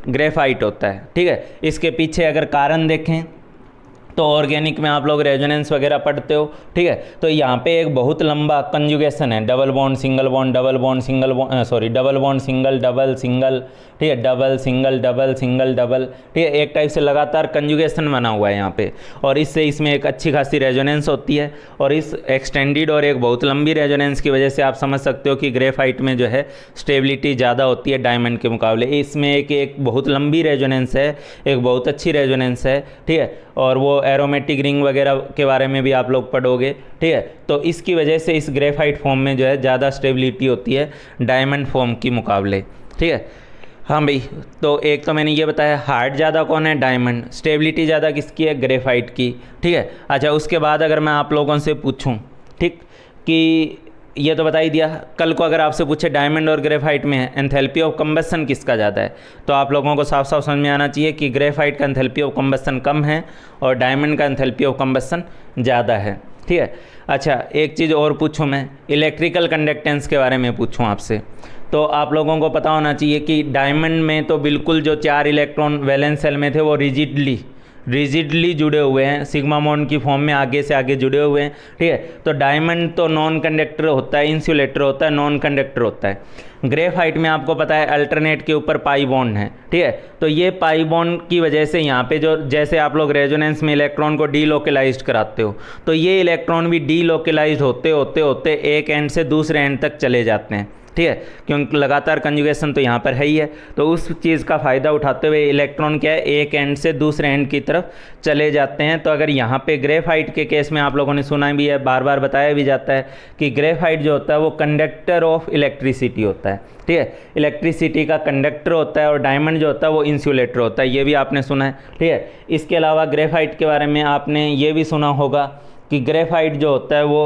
ग्रेफाइट होता है, ठीक है। इसके पीछे अगर कारण देखें तो ऑर्गेनिक में आप लोग रेजोनेंस वगैरह पढ़ते हो, ठीक है। तो यहाँ पे एक बहुत लंबा कंजुगेशन है, double bond single bond, double bond single bond, sorry double bond single double single, ठीक है, double single double single double, ठीक है। एक टाइप से लगातार कंजुगेशन बना हुआ है यहाँ पे, और इससे इसमें एक अच्छी खासी रेजोनेंस होती है। और इस एक्सटेंडेड और एक बहुत लंबी रेजोनेंस की वजह से आप समझ सकते हो कि ग्रेफाइट में जो है स्टेबिलिटी ज़्यादा होती है डायमंड के मुकाबले। इसमें एक बहुत लंबी रेजोनेंस है, एक बहुत अच्छी रेजोनेंस है, ठीक है। और वो एरोमेटिक रिंग वगैरह के बारे में भी आप लोग पढ़ोगे, ठीक है। तो इसकी वजह से इस ग्रेफाइट फॉर्म में जो है ज़्यादा स्टेबिलिटी होती है डायमंड फॉर्म की मुकाबले, ठीक है। हाँ भाई, तो एक तो मैंने ये बताया हार्ड ज़्यादा कौन है? डायमंड। स्टेबिलिटी ज़्यादा किसकी है? ग्रेफाइट की, ठीक है। अच्छा, उसके बाद अगर मैं आप लोगों से पूछूं, ठीक, कि ये तो बता ही दिया, कल को अगर आपसे पूछे डायमंड और ग्रेफाइट में एंथैल्पी ऑफ कंबस्शन किसका ज़्यादा है, तो आप लोगों को साफ साफ समझ में आना चाहिए कि ग्रेफाइट का एंथैल्पी ऑफ कंबस्शन कम है और डायमंड का एंथैल्पी ऑफ कंबस्शन ज़्यादा है, ठीक है। अच्छा, एक चीज़ और पूछूं मैं, इलेक्ट्रिकल कंडक्टेंस के बारे में पूछूं आपसे, तो आप लोगों को पता होना चाहिए कि डायमंड में तो बिल्कुल जो 4 इलेक्ट्रॉन वैलेंस सेल में थे वो रिजिडली जुड़े हुए हैं, सिग्मा बॉन्ड की फॉर्म में आगे से आगे जुड़े हुए हैं, ठीक है। तो डायमंड तो नॉन कंडक्टर होता है, इंसुलेटर होता है, नॉन कंडक्टर होता है। ग्रेफाइट में आपको पता है अल्टरनेट के ऊपर पाई बॉन्ड है, ठीक है। तो ये पाई बॉन्ड की वजह से यहाँ पे जो जैसे आप लोग रेजोनेंस में इलेक्ट्रॉन को डीलोकलाइज्ड कराते हो, तो ये इलेक्ट्रॉन भी डीलोकलाइज्ड होते होते होते एक एंड से दूसरे एंड तक चले जाते हैं, ठीक है, क्योंकि लगातार कंजुगेशन तो यहाँ पर है ही है। तो उस चीज़ का फ़ायदा उठाते हुए इलेक्ट्रॉन क्या है, एक एंड से दूसरे एंड की तरफ चले जाते हैं। तो अगर यहाँ पे ग्रेफाइट के केस में आप लोगों ने सुना भी है, बार बार बताया भी जाता है कि ग्रेफाइट जो होता है वो कंडक्टर ऑफ इलेक्ट्रिसिटी होता है, ठीक है, इलेक्ट्रिसिटी का कंडक्टर होता है। और डायमंड जो होता है वो इंसुलेटर होता है, ये भी आपने सुना है, ठीक है। इसके अलावा ग्रेफाइट के बारे में आपने ये भी सुना होगा कि ग्रेफाइट जो होता है वो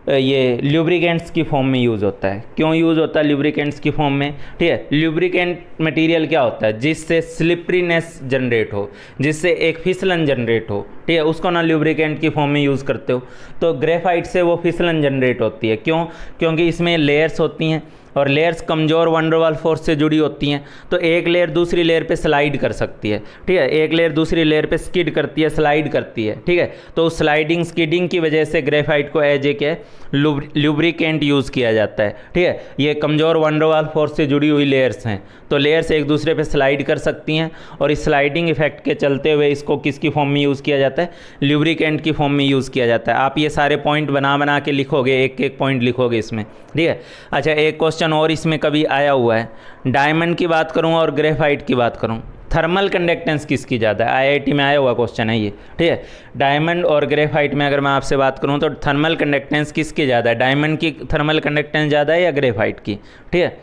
ये ल्यूब्रिकेंट्स की फॉर्म में यूज़ होता है। क्यों यूज़ होता है ल्यूब्रिकेंट्स की फॉर्म में? ठीक है, ल्यूब्रिकेंट मटेरियल क्या होता है? जिससे स्लिपरीनेस जनरेट हो, जिससे एक फिसलन जनरेट हो, ठीक है, उसको ना ल्यूब्रिकेंट की फॉर्म में यूज़ करते हो। तो ग्रेफाइट से वो फिसलन जनरेट होती है। क्यों? क्योंकि इसमें लेयर्स होती हैं और लेयर्स कमज़ोर वन डर वाल फोर्स से जुड़ी होती हैं। तो एक लेयर दूसरी लेयर पे स्लाइड कर सकती है, ठीक है, एक लेयर दूसरी लेयर पे स्किड करती है, स्लाइड करती है, ठीक है। तो उस स्लाइडिंग स्किडिंग की वजह से ग्रेफाइट को एज ए लुब्रिकेंट यूज़ किया जाता है, ठीक है। ये कमज़ोर वन डर वाल फोर्स से जुड़ी हुई लेयर्स हैं, तो लेयर्स एक दूसरे पे स्लाइड कर सकती हैं और इस स्लाइडिंग इफेक्ट के चलते हुए इसको किसकी फॉर्म में यूज़ किया जाता है? लुब्रिकेंट की फॉर्म में यूज़ किया जाता है। आप ये सारे पॉइंट बना के लिखोगे, एक एक पॉइंट लिखोगे इसमें, ठीक है। अच्छा, एक क्वेश्चन और इसमें कभी आया हुआ है, डायमंड की बात करूं और ग्रेफाइट की बात करूं, थर्मल कंडक्टेंस किसकी ज़्यादा है? आईआईटी में आया हुआ क्वेश्चन है ये, ठीक है। डायमंड और ग्रेफाइट में अगर मैं आपसे बात करूँ तो थर्मल कंडक्टेंस किसकी ज़्यादा है? डायमंड की थर्मल कंडक्टेंस ज़्यादा है या ग्रेफाइट की? ठीक है,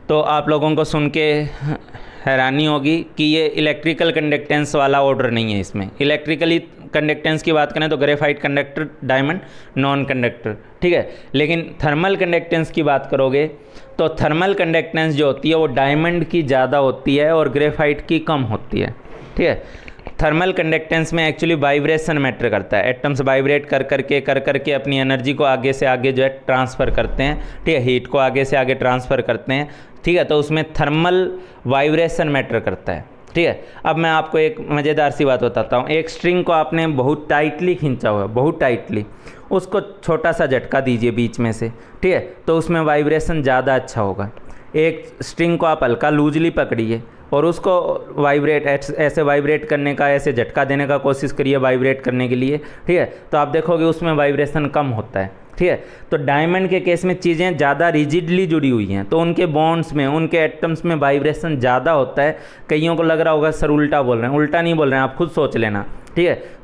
तो आप लोगों को सुन के हैरानी होगी कि ये इलेक्ट्रिकल कंडक्टेंस वाला ऑर्डर नहीं है इसमें। इलेक्ट्रिकली कंडक्टेंस की बात करें तो graphite conductor, diamond non conductor, ठीक है। लेकिन थर्मल कंडक्टेंस की बात करोगे तो थर्मल कंडक्टेंस जो होती है वो डायमंड की ज़्यादा होती है और ग्रेफाइट की कम होती है, ठीक है। थर्मल कंडक्टेंस में एक्चुअली वाइब्रेशन मैटर करता है। एटम्स वाइब्रेट कर करके अपनी एनर्जी को आगे से आगे जो है ट्रांसफ़र करते हैं, ठीक है, हीट को आगे से आगे ट्रांसफ़र करते हैं, ठीक है। तो उसमें थर्मल वाइब्रेशन मैटर करता है, ठीक है। अब मैं आपको एक मज़ेदार सी बात बताता हूँ। एक स्ट्रिंग को आपने बहुत टाइटली खींचा हुआ है, बहुत टाइटली, उसको छोटा सा झटका दीजिए बीच में से, ठीक है, तो उसमें वाइब्रेशन ज़्यादा अच्छा होगा। एक स्ट्रिंग को आप हल्का लूजली पकड़िए और उसको वाइब्रेट, ऐसे वाइब्रेट करने का, ऐसे झटका देने का कोशिश करिए वाइब्रेट करने के लिए, ठीक है, तो आप देखोगे उसमें वाइब्रेशन कम होता है, ठीक है। तो डायमंड के केस में चीज़ें ज़्यादा रिजिडली जुड़ी हुई हैं, तो उनके बॉन्ड्स में, उनके एटम्स में वाइब्रेशन ज़्यादा होता है। कईयों को लग रहा होगा सर उल्टा बोल रहे हैं, उल्टा नहीं बोल रहे हैं, आप खुद सोच लेना, ठीक है।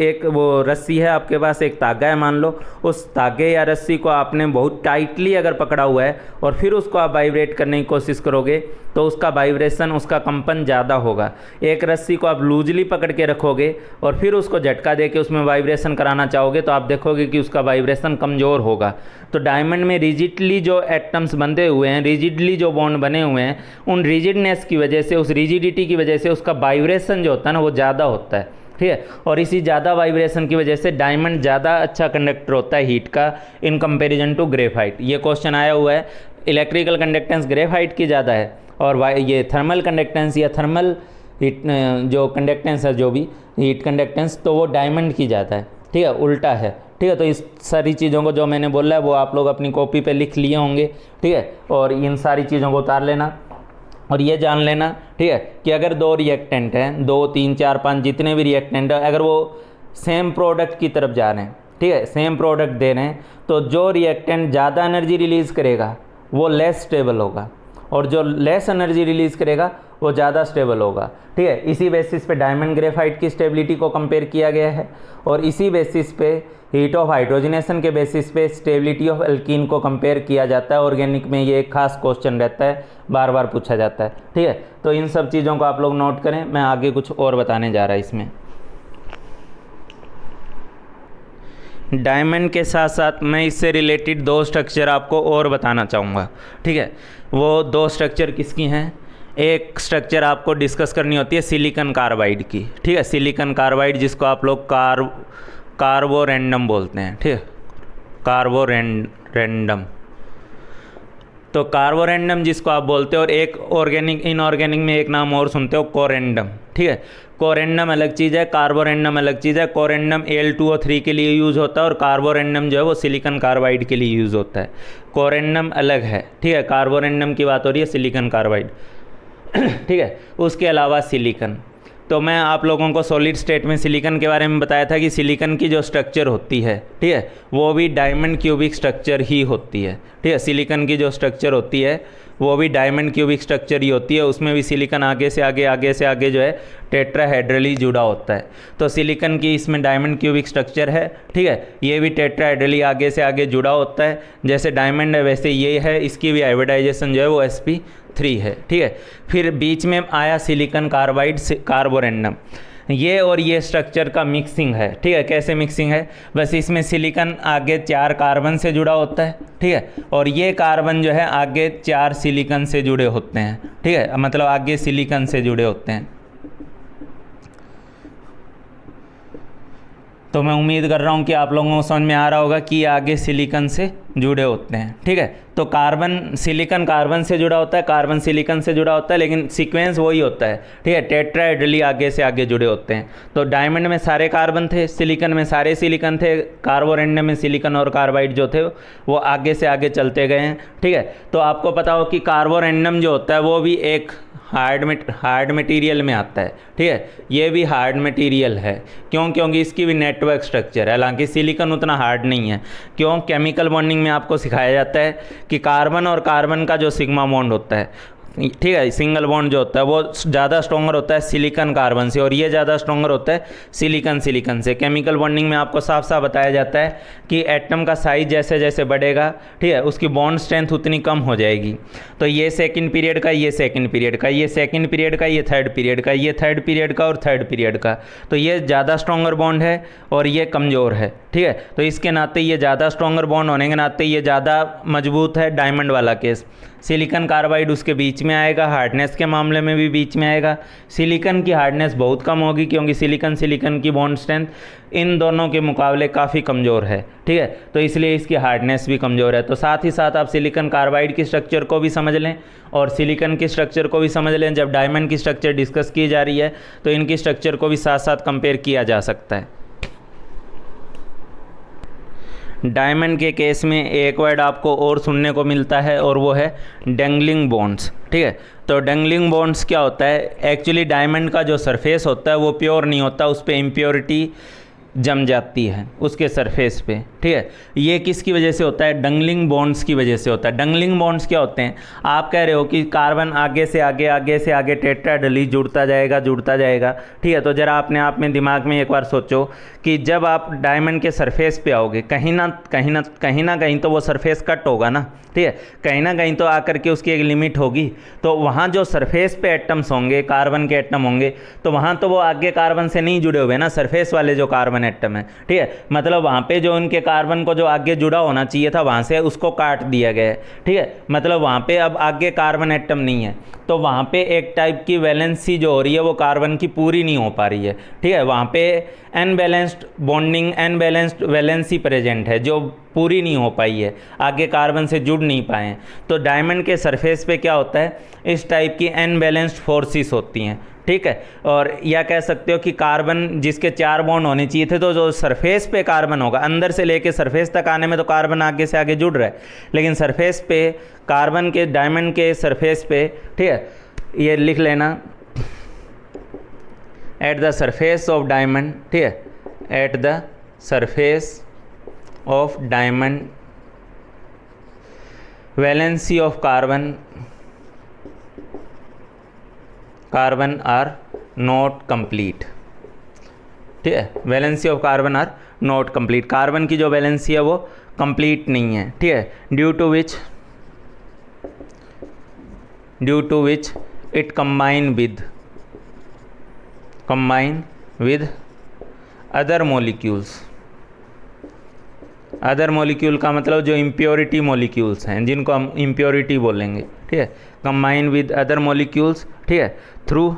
एक वो रस्सी है आपके पास, एक धागा है मान लो, उस धागे या रस्सी को आपने बहुत टाइटली अगर पकड़ा हुआ है और फिर उसको आप वाइब्रेट करने की कोशिश करोगे तो उसका वाइब्रेशन, उसका कंपन ज़्यादा होगा। एक रस्सी को आप लूजली पकड़ के रखोगे और फिर उसको झटका दे के उसमें वाइब्रेशन कराना चाहोगे तो आप देखोगे कि उसका वाइब्रेशन कमज़ोर होगा। तो डायमंड में रिजिडली जो एटम्स बंधे हुए हैं, रिजिडली जो बॉन्ड बने हुए हैं, उन रिजिडनेस की वजह से, उस रिजिडिटी की वजह से उसका वाइब्रेशन जो होता है ना वो ज़्यादा होता है, ठीक है। और इसी ज़्यादा वाइब्रेशन की वजह से डायमंड ज़्यादा अच्छा कंडक्टर होता है हीट का इन कंपैरिजन टू ग्रेफाइट। ये क्वेश्चन आया हुआ है, इलेक्ट्रिकल कंडक्टेंस ग्रेफाइट की ज़्यादा है और ये थर्मल कंडक्टेंस या थर्मल हीट जो कंडक्टेंस है, जो भी हीट कंडक्टेंस, तो वो डायमंड की ज़्यादा है, ठीक है, उल्टा है, ठीक है। तो इस सारी चीज़ों को जो मैंने बोला है वो आप लोग अपनी कॉपी पे लिख लिए होंगे, ठीक है, और इन सारी चीज़ों को उतार लेना और ये जान लेना, ठीक है, कि अगर दो रिएक्टेंट हैं, 2, 3, 4, 5 जितने भी रिएक्टेंट हैं, अगर वो सेम प्रोडक्ट की तरफ जा रहे हैं, ठीक है, सेम प्रोडक्ट दे रहे हैं, तो जो रिएक्टेंट ज़्यादा एनर्जी रिलीज़ करेगा वो लेस स्टेबल होगा और जो लेस एनर्जी रिलीज़ करेगा वो ज़्यादा स्टेबल होगा, ठीक है। इसी बेसिस पे डायमंड ग्रेफाइट की स्टेबिलिटी को कंपेयर किया गया है और इसी बेसिस पे हीट ऑफ हाइड्रोजनेशन के बेसिस पे स्टेबिलिटी ऑफ एल्कीन को कंपेयर किया जाता है। ऑर्गेनिक में ये एक खास क्वेश्चन रहता है, बार बार पूछा जाता है, ठीक है। तो इन सब चीज़ों को आप लोग नोट करें, मैं आगे कुछ और बताने जा रहा है इसमें। डायमंड के साथ साथ मैं इससे रिलेटेड 2 स्ट्रक्चर आपको और बताना चाहूँगा, ठीक है। वो 2 स्ट्रक्चर किसकी हैं? एक स्ट्रक्चर आपको डिस्कस करनी होती है सिलिकॉन कार्बाइड की, ठीक है, सिलिकॉन कार्बाइड जिसको आप लोग कार्बोरेंडम बोलते हैं, ठीक है, कार्बोरेंडम। तो कार्बोरेंडम जिसको आप बोलते हो, और एक ऑर्गेनिक, इनऑर्गेनिक में एक नाम और सुनते हो, कोरेंडम, ठीक है। कोरेंडम अलग चीज़ है, कार्बोरेंडम अलग चीज़ है। कोरेंडम Al2O3 के लिए यूज़ होता है और कार्बोरेंडम जो है वो सिलिकॉन कार्बाइड के लिए यूज़ होता है। कोरेंडम अलग है, ठीक है, कार्बोरेंडम की बात हो रही है, सिलिकॉन कार्बाइड, ठीक है। उसके अलावा सिलिकॉन, तो मैं आप लोगों को सॉलिड स्टेट में सिलिकॉन के बारे में बताया था कि सिलिकॉन की जो स्ट्रक्चर होती है, ठीक है, वो भी डायमंड क्यूबिक स्ट्रक्चर ही होती है, ठीक है। सिलिकॉन की जो स्ट्रक्चर होती है वो भी डायमंड क्यूबिक स्ट्रक्चर ही होती है। उसमें भी सिलिकॉन आगे से आगे जो है टेट्राहेड्रली जुड़ा होता है। तो सिलिकॉन की इसमें डायमंड क्यूबिक स्ट्रक्चर है, ठीक है, ये भी टेट्राहेड्रली आगे से आगे जुड़ा होता है। जैसे डायमंड है वैसे ये है, इसकी भी हाइब्रिडाइजेशन जो है वो sp3 है, ठीक है। फिर बीच में आया सिलिकॉन कार्बाइड, कार्बोरेंडम, ये और ये स्ट्रक्चर का मिक्सिंग है, ठीक है। कैसे मिक्सिंग है? बस इसमें सिलिकॉन आगे 4 कार्बन से जुड़ा होता है, ठीक है, और ये कार्बन जो है आगे 4 सिलिकॉन से जुड़े होते हैं, ठीक है, मतलब आगे सिलिकॉन से जुड़े होते हैं। तो मैं उम्मीद कर रहा हूँ कि आप लोगों को समझ में आ रहा होगा कि आगे सिलिकॉन से जुड़े होते हैं, ठीक है। तो कार्बन, सिलिकॉन कार्बन से जुड़ा होता है, कार्बन सिलिकॉन से जुड़ा होता है, लेकिन सीक्वेंस वही होता है, ठीक है, टेट्राहेड्रली आगे से आगे जुड़े होते हैं। तो डायमंड में सारे कार्बन थे, सिलिकॉन में सारे सिलिकॉन थे, कार्बोरेंडम में सिलिकॉन और कार्बाइड जो थे वो आगे से आगे चलते गए हैं, ठीक है। तो आपको पता हो कि कार्बोरेंडम जो होता है वो भी एक हार्ड मटेरियल में आता है, ठीक है, ये भी हार्ड मटेरियल है। क्यों? क्योंकि इसकी भी नेटवर्क स्ट्रक्चर है, हालांकि सिलिकॉन उतना हार्ड नहीं है। क्यों? केमिकल बॉन्डिंग में आपको सिखाया जाता है कि कार्बन और कार्बन का जो सिग्मा बॉन्ड होता है, ठीक है, सिंगल बॉन्ड जो होता है वो ज़्यादा स्ट्रॉन्गर होता है सिलिकॉन कार्बन से, और ये ज़्यादा स्ट्रॉन्गर होता है सिलिकॉन से। केमिकल बॉन्डिंग में आपको साफ साफ बताया जाता है कि एटम का साइज जैसे जैसे बढ़ेगा, ठीक है, उसकी बॉन्ड स्ट्रेंथ उतनी कम हो जाएगी। तो ये सेकंड पीरियड का, ये सेकंड पीरियड का, ये सेकंड पीरियड का, ये थर्ड पीरियड का, ये थर्ड पीरियड का और थर्ड पीरियड का। तो ये ज़्यादा स्ट्रॉन्गर बॉन्ड है और ये कमज़ोर है, ठीक है। तो इसके नाते ये ज़्यादा स्ट्रॉन्गर बॉन्ड होने के नाते ये ज़्यादा मजबूत है, डायमंड वाला केस। सिलिकॉन कार्बाइड उसके बीच में आएगा, हार्डनेस के मामले में भी बीच में आएगा। सिलिकॉन की हार्डनेस बहुत कम होगी क्योंकि सिलिकॉन की बॉन्ड स्ट्रेंथ इन दोनों के मुकाबले काफ़ी कमज़ोर है, ठीक है, तो इसलिए इसकी हार्डनेस भी कमज़ोर है। तो साथ ही साथ आप सिलिकॉन कार्बाइड की स्ट्रक्चर को भी समझ लें और सिलिकॉन की स्ट्रक्चर को भी समझ लें। जब डायमंड की स्ट्रक्चर डिस्कस की जा रही है तो इनकी स्ट्रक्चर को भी साथ साथ कंपेयर किया जा सकता है। डायमंड के केस में एक वर्ड आपको और सुनने को मिलता है और वो है डैंगलिंग बॉन्ड्स, ठीक है। तो डैंगलिंग बॉन्ड्स क्या होता है? एक्चुअली डायमंड का जो सरफेस होता है वो प्योर नहीं होता, उस पर इम्प्योरिटी जम जाती है उसके सरफेस पे, ठीक है। ये किसकी वजह से होता है? डंगलिंग बॉन्ड्स की वजह से होता है। डंगलिंग बॉन्ड्स क्या होते हैं? आप कह रहे हो कि कार्बन आगे से आगे टेट्राहेड्रली जुड़ता जाएगा, ठीक है। तो ज़रा अपने आप में दिमाग में एक बार सोचो कि जब आप डायमंड के सरफेस पे आओगे कहीं ना कहीं तो वो सरफेस कट होगा ना, ठीक है, कहीं ना कहीं तो आकर के उसकी एक लिमिट होगी। तो वहाँ जो सरफेस पे एटम्स होंगे, कार्बन के एटम होंगे, तो वहाँ तो वो आगे कार्बन से नहीं जुड़े हुए ना, सरफेस वाले जो कार्बन एटम है, ठीक है। मतलब वहाँ पे जो उनके कार्बन को जो आगे जुड़ा होना चाहिए था वहाँ से उसको काट दिया गया है, ठीक है। मतलब वहाँ पे अब आगे कार्बन एटम नहीं है, तो वहाँ पे एक टाइप की वैलेंसी जो हो रही है वो कार्बन की पूरी नहीं हो पा रही है, ठीक है। वहाँ पे unbalanced bonding, unbalanced valency present है जो पूरी नहीं हो पाई है, आगे कार्बन से जुड़ नहीं पाए हैं। तो डायमंड के सरफेस पे क्या होता है? इस टाइप की अनबैलेंस्ड फोर्सेस होती हैं, ठीक है। और या कह सकते हो कि कार्बन जिसके 4 बॉन्ड होने चाहिए थे, तो जो सरफेस पे कार्बन होगा, अंदर से लेके सरफेस तक आने में तो कार्बन आगे से आगे जुड़ रहा है, लेकिन सरफेस पे कार्बन के, डायमंड के सरफेस पे, ठीक है, ये लिख लेना, at the surface of diamond, ठीक है, at the surface of diamond valency of carbon are not complete, ठीक है। Valency of carbon are not complete, carbon की जो वैलेंसी है वो कंप्लीट नहीं है, ठीक है। Due to which it combine with other molecule का मतलब जो इम्प्योरिटी मॉलिक्यूल्स हैं, जिनको हम इम्प्योरिटी बोलेंगे, ठीक है, कंबाइन विद अदर मॉलिक्यूल्स, ठीक है, थ्रू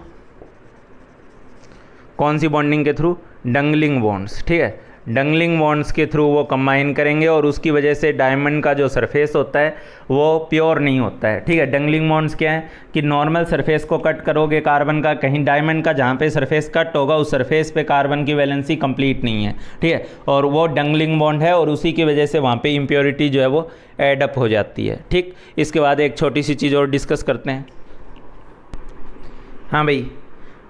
कौन सी बॉन्डिंग के थ्रू? डंगलिंग बॉन्ड्स, ठीक है। डंगलिंग बॉन्ड्स के थ्रू वो कंबाइन करेंगे और उसकी वजह से डायमंड का जो सरफेस होता है वो प्योर नहीं होता है, ठीक है। डंगलिंग बॉन्ड्स क्या है कि नॉर्मल सरफेस को कट करोगे कार्बन का, कहीं डायमंड का जहाँ पे सरफेस कट होगा उस सरफेस पे कार्बन की वैलेंसी कंप्लीट नहीं है, ठीक है, और वो डंगलिंग बॉन्ड है और उसी की वजह से वहाँ पे इम्प्योरिटी जो है वो एड अप हो जाती है, ठीक। इसके बाद एक छोटी सी चीज़ और डिस्कस करते हैं। हाँ भाई,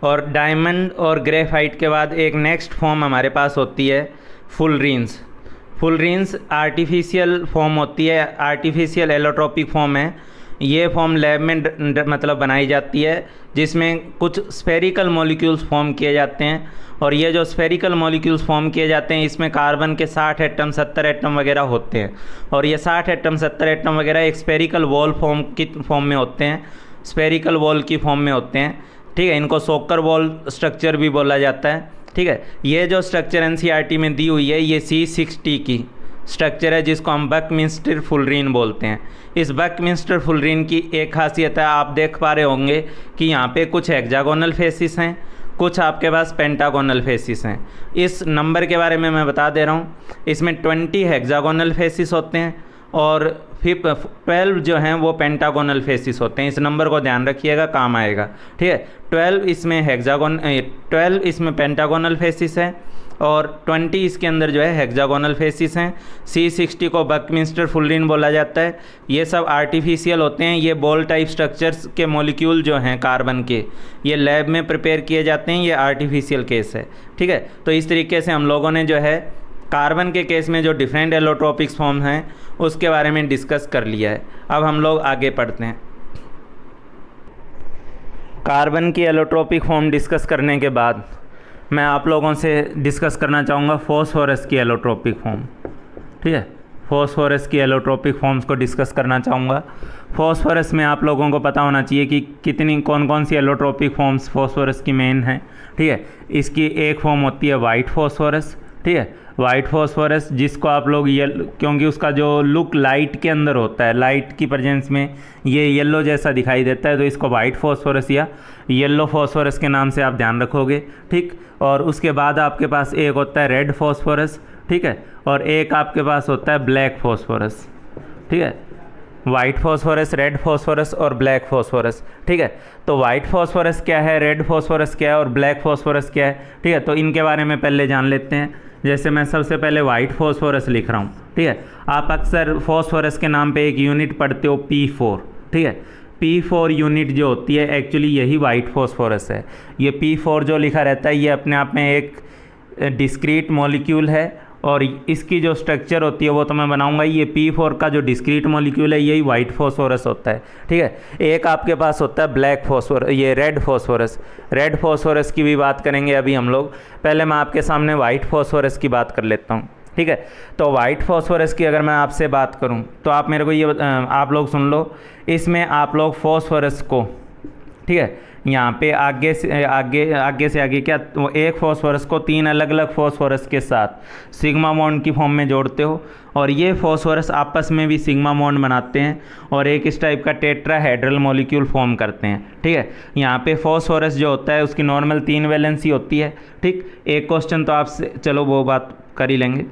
और डायमंड और ग्रेफाइट के बाद एक नेक्स्ट फॉर्म हमारे पास होती है फुलरीन्स आर्टिफिशियल फॉर्म होती है, आर्टिफिशियल एलोट्रोपिक फॉर्म है। ये फॉर्म लैब में मतलब बनाई जाती है, जिसमें कुछ स्फेरिकल मॉलिक्यूल्स फॉर्म किए जाते हैं, और ये जो स्फेरिकल मॉलिक्यूल्स फॉर्म किए जाते हैं इसमें कार्बन के 60 एटम 70 एटम वगैरह होते हैं, और ये 60 एटम 70 एटम वगैरह एक स्फेरिकल वॉल फॉर्म में होते हैं, स्फेरिकल वॉल की फॉर्म में होते हैं, ठीक है। इनको सोकर वॉल स्ट्रक्चर भी बोला जाता है, ठीक है। ये जो स्ट्रक्चर एनसीईआरटी में दी हुई है ये C60 की स्ट्रक्चर है, जिसको हम बकमिंस्टर फुलरीन बोलते हैं। इस बकमिंस्टर फुलरीन की एक खासियत है, आप देख पा रहे होंगे कि यहाँ पे कुछ हेक्सागोनल फेसिस हैं, कुछ आपके पास पेंटागोनल फेसिस हैं। इस नंबर के बारे में मैं बता दे रहा हूँ, इसमें 20 हेक्सागोनल फेसिस होते हैं और 12 जो हैं वो पेंटागोनल फेसिस होते हैं। इस नंबर को ध्यान रखिएगा, काम आएगा, ठीक है। 12 इसमें पेंटागोनल फेसिस है और 20 इसके अंदर जो है हेक्सागोनल फेसिस हैं। C60 को बकमिंस्टर फुलरीन बोला जाता है। ये सब आर्टिफिशियल होते हैं, ये बॉल टाइप स्ट्रक्चर्स के मॉलिक्यूल जो हैं कार्बन के, ये लैब में प्रिपेयर किए जाते हैं, ये आर्टिफिशियल केस है, ठीक है। तो इस तरीके से हम लोगों ने जो है कार्बन के केस में जो डिफरेंट एलोट्रोपिक्स फॉर्म हैं उसके बारे में डिस्कस कर लिया है। अब हम लोग आगे पढ़ते हैं। कार्बन की एलोट्रोपिक फॉर्म डिस्कस करने के बाद मैं आप लोगों से डिस्कस करना चाहूँगा फॉस्फोरस की एलोट्रोपिक फॉर्म। ठीक है, फॉस्फोरस की एलोट्रोपिक फॉर्म्स को डिस्कस करना चाहूँगा। फॉस्फोरस में आप लोगों को पता होना चाहिए कि कितनी कौन कौन सी एलोट्रोपिक फॉर्म्स फॉस्फोरस की मेन हैं। ठीक है, इसकी एक फॉर्म होती है वाइट फॉस्फोरस। ठीक है, वाइट फॉस्फोरस जिसको आप लोग क्योंकि उसका जो लुक लाइट के अंदर होता है, लाइट की प्रेजेंस में ये येलो जैसा दिखाई देता है, तो इसको वाइट फॉस्फोरस या येलो फॉस्फोरस के नाम से आप ध्यान रखोगे। ठीक, और उसके बाद आपके पास एक होता है रेड फॉस्फोरस। ठीक है, और एक आपके पास होता है ब्लैक फॉस्फोरस। ठीक है, वाइट फॉस्फोरस, रेड फॉस्फोरस और ब्लैक फॉस्फोरस। ठीक है, तो वाइट फॉस्फोरस क्या है, रेड फॉस्फोरस क्या है और ब्लैक फॉस्फोरस क्या है। ठीक है, तो इनके बारे में पहले जान लेते हैं। जैसे मैं सबसे पहले वाइट फॉस्फोरस लिख रहा हूँ। ठीक है, आप अक्सर फॉस्फोरस के नाम पे एक यूनिट पढ़ते हो P4। ठीक है, P4 यूनिट जो होती है एक्चुअली यही वाइट फॉस्फोरस है। ये P4 जो लिखा रहता है ये अपने आप में एक डिस्क्रीट मॉलिक्यूल है और इसकी जो स्ट्रक्चर होती है वो तो मैं बनाऊंगा। ये P4 का जो डिस्क्रीट मॉलिक्यूल है यही वाइट फॉस्फोरस होता है। ठीक है, एक आपके पास होता है ब्लैक फॉस्फोरस, ये रेड फॉस्फोरस। रेड फॉस्फोरस की भी बात करेंगे अभी हम लोग। पहले मैं आपके सामने वाइट फॉस्फोरस की बात कर लेता हूँ। ठीक है, तो वाइट फॉस्फोरस की अगर मैं आपसे बात करूँ तो आप मेरे को ये आप लोग सुन लो। इसमें आप लोग फॉस्फोरस को, ठीक है, यहाँ पे आगे से आगे क्या, वो एक फॉस्फोरस को 3 अलग अलग फॉस्फोरस के साथ सिग्मा बॉन्ड की फॉर्म में जोड़ते हो और ये फॉस्फोरस आपस में भी सिग्मा बॉन्ड बनाते हैं और एक इस टाइप का टेट्राहेड्रल मॉलिक्यूल फॉर्म करते हैं। ठीक है, यहाँ पे फॉस्फोरस जो होता है उसकी नॉर्मल 3 वैलेंसी होती है। ठीक, एक क्वेश्चन तो आपसे, चलो वो बात कर ही लेंगे।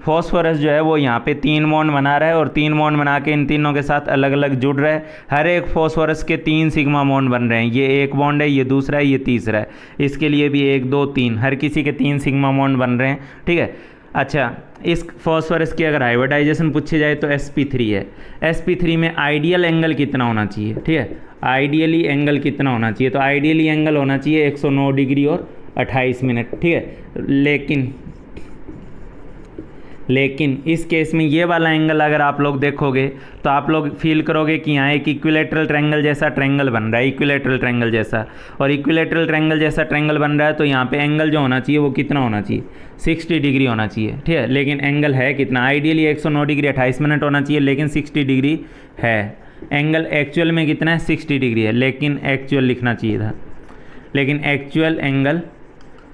फॉस्फोरस जो है वो यहाँ पे 3 बॉन्ड बना रहा है और 3 बॉन्ड बना के इन तीनों के साथ अलग अलग जुड़ रहा है। हर एक फॉस्फोरस के 3 सिग्मा बॉन्ड बन रहे हैं। ये एक बॉन्ड है, ये दूसरा है, ये तीसरा है। इसके लिए भी 1 2 3 हर किसी के 3 सिग्मा बॉन्ड बन रहे हैं। ठीक है, अच्छा, इस फॉस्फोरस की अगर हाइब्रिडाइजेशन पूछी जाए तो sp3 है। sp3 में आइडियल एंगल कितना होना चाहिए। ठीक है, आइडियली एंगल कितना होना चाहिए, तो आइडियली एंगल होना चाहिए 109 डिग्री और 28 मिनट। ठीक है, लेकिन इस केस में ये वाला एंगल अगर आप लोग देखोगे तो आप लोग फील करोगे कि यहाँ एक इक्विलेटरल ट्रायंगल जैसा ट्रायंगल बन रहा है, इक्विलेटरल ट्रायंगल जैसा। और इक्विलेटरल ट्रायंगल जैसा ट्रायंगल बन रहा है तो यहाँ पे एंगल जो होना चाहिए वो कितना होना चाहिए, 60 डिग्री होना चाहिए। ठीक है, लेकिन एंगल है कितना, आइडियली 109 डिग्री 28 मिनट होना चाहिए, लेकिन 60 डिग्री है। एंगल एक्चुअल में कितना है, 60 डिग्री है, लेकिन एक्चुअल लिखना चाहिए था, लेकिन एक्चुअल एंगल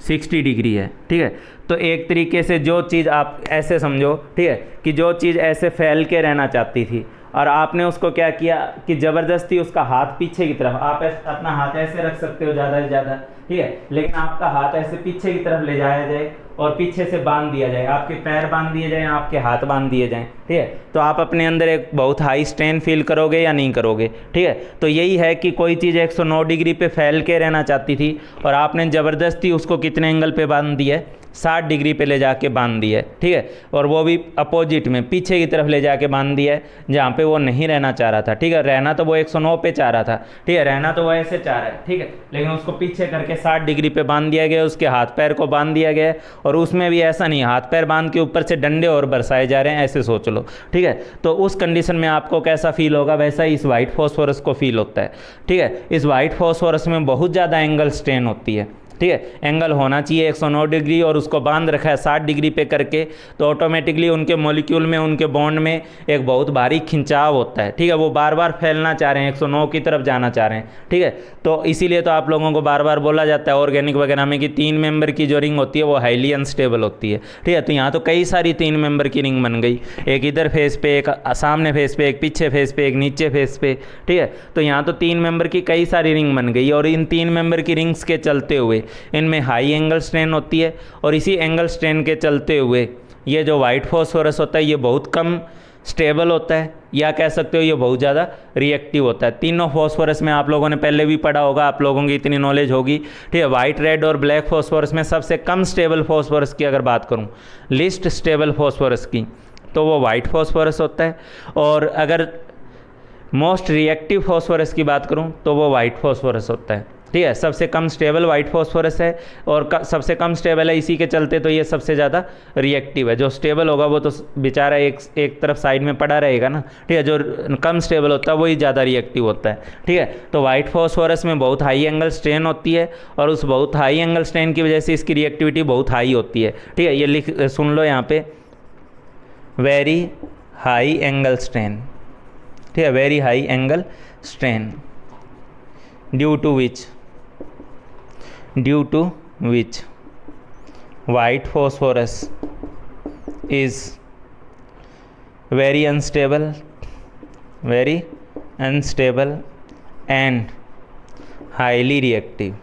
60 डिग्री है। ठीक है, तो एक तरीके से जो चीज़ आप ऐसे समझो, ठीक है, कि जो चीज़ ऐसे फैल के रहना चाहती थी और आपने उसको क्या किया कि ज़बरदस्ती उसका हाथ पीछे की तरफ, आप अपना हाथ ऐसे रख सकते हो ज़्यादा से ज़्यादा, ठीक है, लेकिन आपका हाथ ऐसे पीछे की तरफ ले जाया जाए और पीछे से बांध दिया जाए, आपके पैर बांध दिए जाएँ, आपके हाथ बांध दिए जाएँ। ठीक है, तो आप अपने अंदर एक बहुत हाई स्ट्रेन फील करोगे या नहीं करोगे। ठीक है, तो यही है कि कोई चीज़ 109 डिग्री पे फैल के रहना चाहती थी और आपने ज़बरदस्ती उसको कितने एंगल पे बांध दिया है, 60 डिग्री पे ले जाके बांध दिया है। ठीक है, और वो भी अपोजिट में पीछे की तरफ ले जाके बांध दिया है जहाँ पे वो नहीं रहना चाह रहा था। ठीक है, रहना तो वो 109 पे चाह रहा था, ठीक है, रहना तो वो ऐसे चाह रहा है, ठीक है, लेकिन उसको पीछे करके 60 डिग्री पे बांध दिया गया, उसके हाथ पैर को बांध दिया गया और उसमें भी ऐसा नहीं हाथ पैर बांध के ऊपर से डंडे और बरसाए जा रहे हैं, ऐसे सोच लो। ठीक है, तो उस कंडीशन में आपको कैसा फील होगा, वैसा ही इस वाइट फॉस्फोरस को फील होता है। ठीक है, इस वाइट फॉस्फोरस में बहुत ज़्यादा एंगल स्ट्रेन होती है। ठीक है, एंगल होना चाहिए 109 डिग्री और उसको बांध रखा है 60 डिग्री पे करके, तो ऑटोमेटिकली उनके मॉलिक्यूल में, उनके बॉन्ड में एक बहुत भारी खिंचाव होता है। ठीक है, वो बार बार फैलना चाह रहे हैं, 109 की तरफ जाना चाह रहे हैं। ठीक है, तो इसीलिए तो आप लोगों को बार बार बोला जाता है ऑर्गेनिक वगैरह में कि 3 मेंबर की जो रिंग होती है वो हाईली अनस्टेबल होती है। ठीक है, तो यहाँ तो कई सारी 3 मेंबर की रिंग बन गई, एक इधर फेस पे, एक सामने फेस पे, एक पीछे फेस पे, एक नीचे फेस पे। ठीक है, तो यहाँ तो 3 मेंबर की कई सारी रिंग बन गई और इन 3 मेंबर की रिंग्स के चलते हुए इनमें हाई एंगल स्ट्रेन होती है और इसी एंगल स्ट्रेन के चलते हुए ये जो वाइट फॉस्फोरस होता है ये बहुत कम स्टेबल होता है, या कह सकते हो ये बहुत ज़्यादा रिएक्टिव होता है। तीनों फॉस्फोरस में आप लोगों ने पहले भी पढ़ा होगा, आप लोगों की इतनी नॉलेज होगी। ठीक है, वाइट, रेड और ब्लैक फॉस्फोरस में सबसे कम स्टेबल फॉस्फोरस की अगर बात करूँ, लिस्ट स्टेबल फॉस्फोरस की, तो वो वाइट फॉस्फोरस होता है। और अगर मोस्ट रिएक्टिव फॉस्फोरस की बात करूँ तो वो वाइट फॉस्फोरस होता है। ठीक है, सबसे कम स्टेबल वाइट फॉस्फोरस है और सबसे कम स्टेबल है, इसी के चलते तो ये सबसे ज़्यादा रिएक्टिव है। जो स्टेबल होगा वो तो बेचारा एक तरफ साइड में पड़ा रहेगा ना, ठीक है, जो कम स्टेबल होता है वही ज़्यादा रिएक्टिव होता है। ठीक है, तो वाइट फॉस्फोरस में बहुत हाई एंगल स्ट्रेन होती है और उस बहुत हाई एंगल स्ट्रेन की वजह से इसकी रिएक्टिविटी बहुत हाई होती है। ठीक है, ये सुन लो यहाँ पे, वेरी हाई एंगल स्ट्रेन। ठीक है, very high angle strain due to which white phosphorus is very unstable and highly reactive।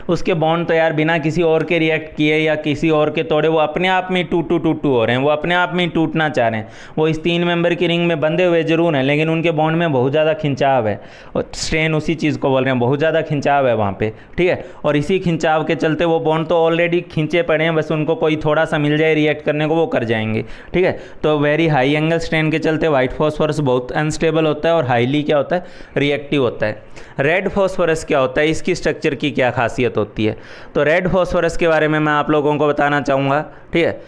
उसके बॉन्ड तो यार बिना किसी और के रिएक्ट किए या किसी और के तोड़े वो अपने आप में टू हो रहे हैं, वो अपने आप में टूटना चाह रहे हैं। वो इस 3 मेंबर की रिंग में बंधे हुए जरूर हैं, लेकिन उनके बॉन्ड में बहुत ज़्यादा खिंचाव है और स्ट्रेन उसी चीज़ को बोल रहे हैं, बहुत ज़्यादा खिंचाव है वहाँ पे। ठीक है, और इसी खिंचाव के चलते वो बॉन्ड तो ऑलरेडी खिंचे पड़े हैं, बस उनको कोई थोड़ा सा मिल जाए रिएक्ट करने को वो कर जाएंगे। ठीक है, तो वेरी हाई एंगल स्ट्रेन के चलते वाइट फॉस्फोरस बहुत अनस्टेबल होता है और हाईली क्या होता है, रिएक्टिव होता है। रेड फॉस्फोरस क्या होता है, इसकी स्ट्रक्चर की क्या खासियत होती है, तो रेड फॉस्फोरस के बारे में मैं आप लोगों को बताना चाहूँगा। ठीक है,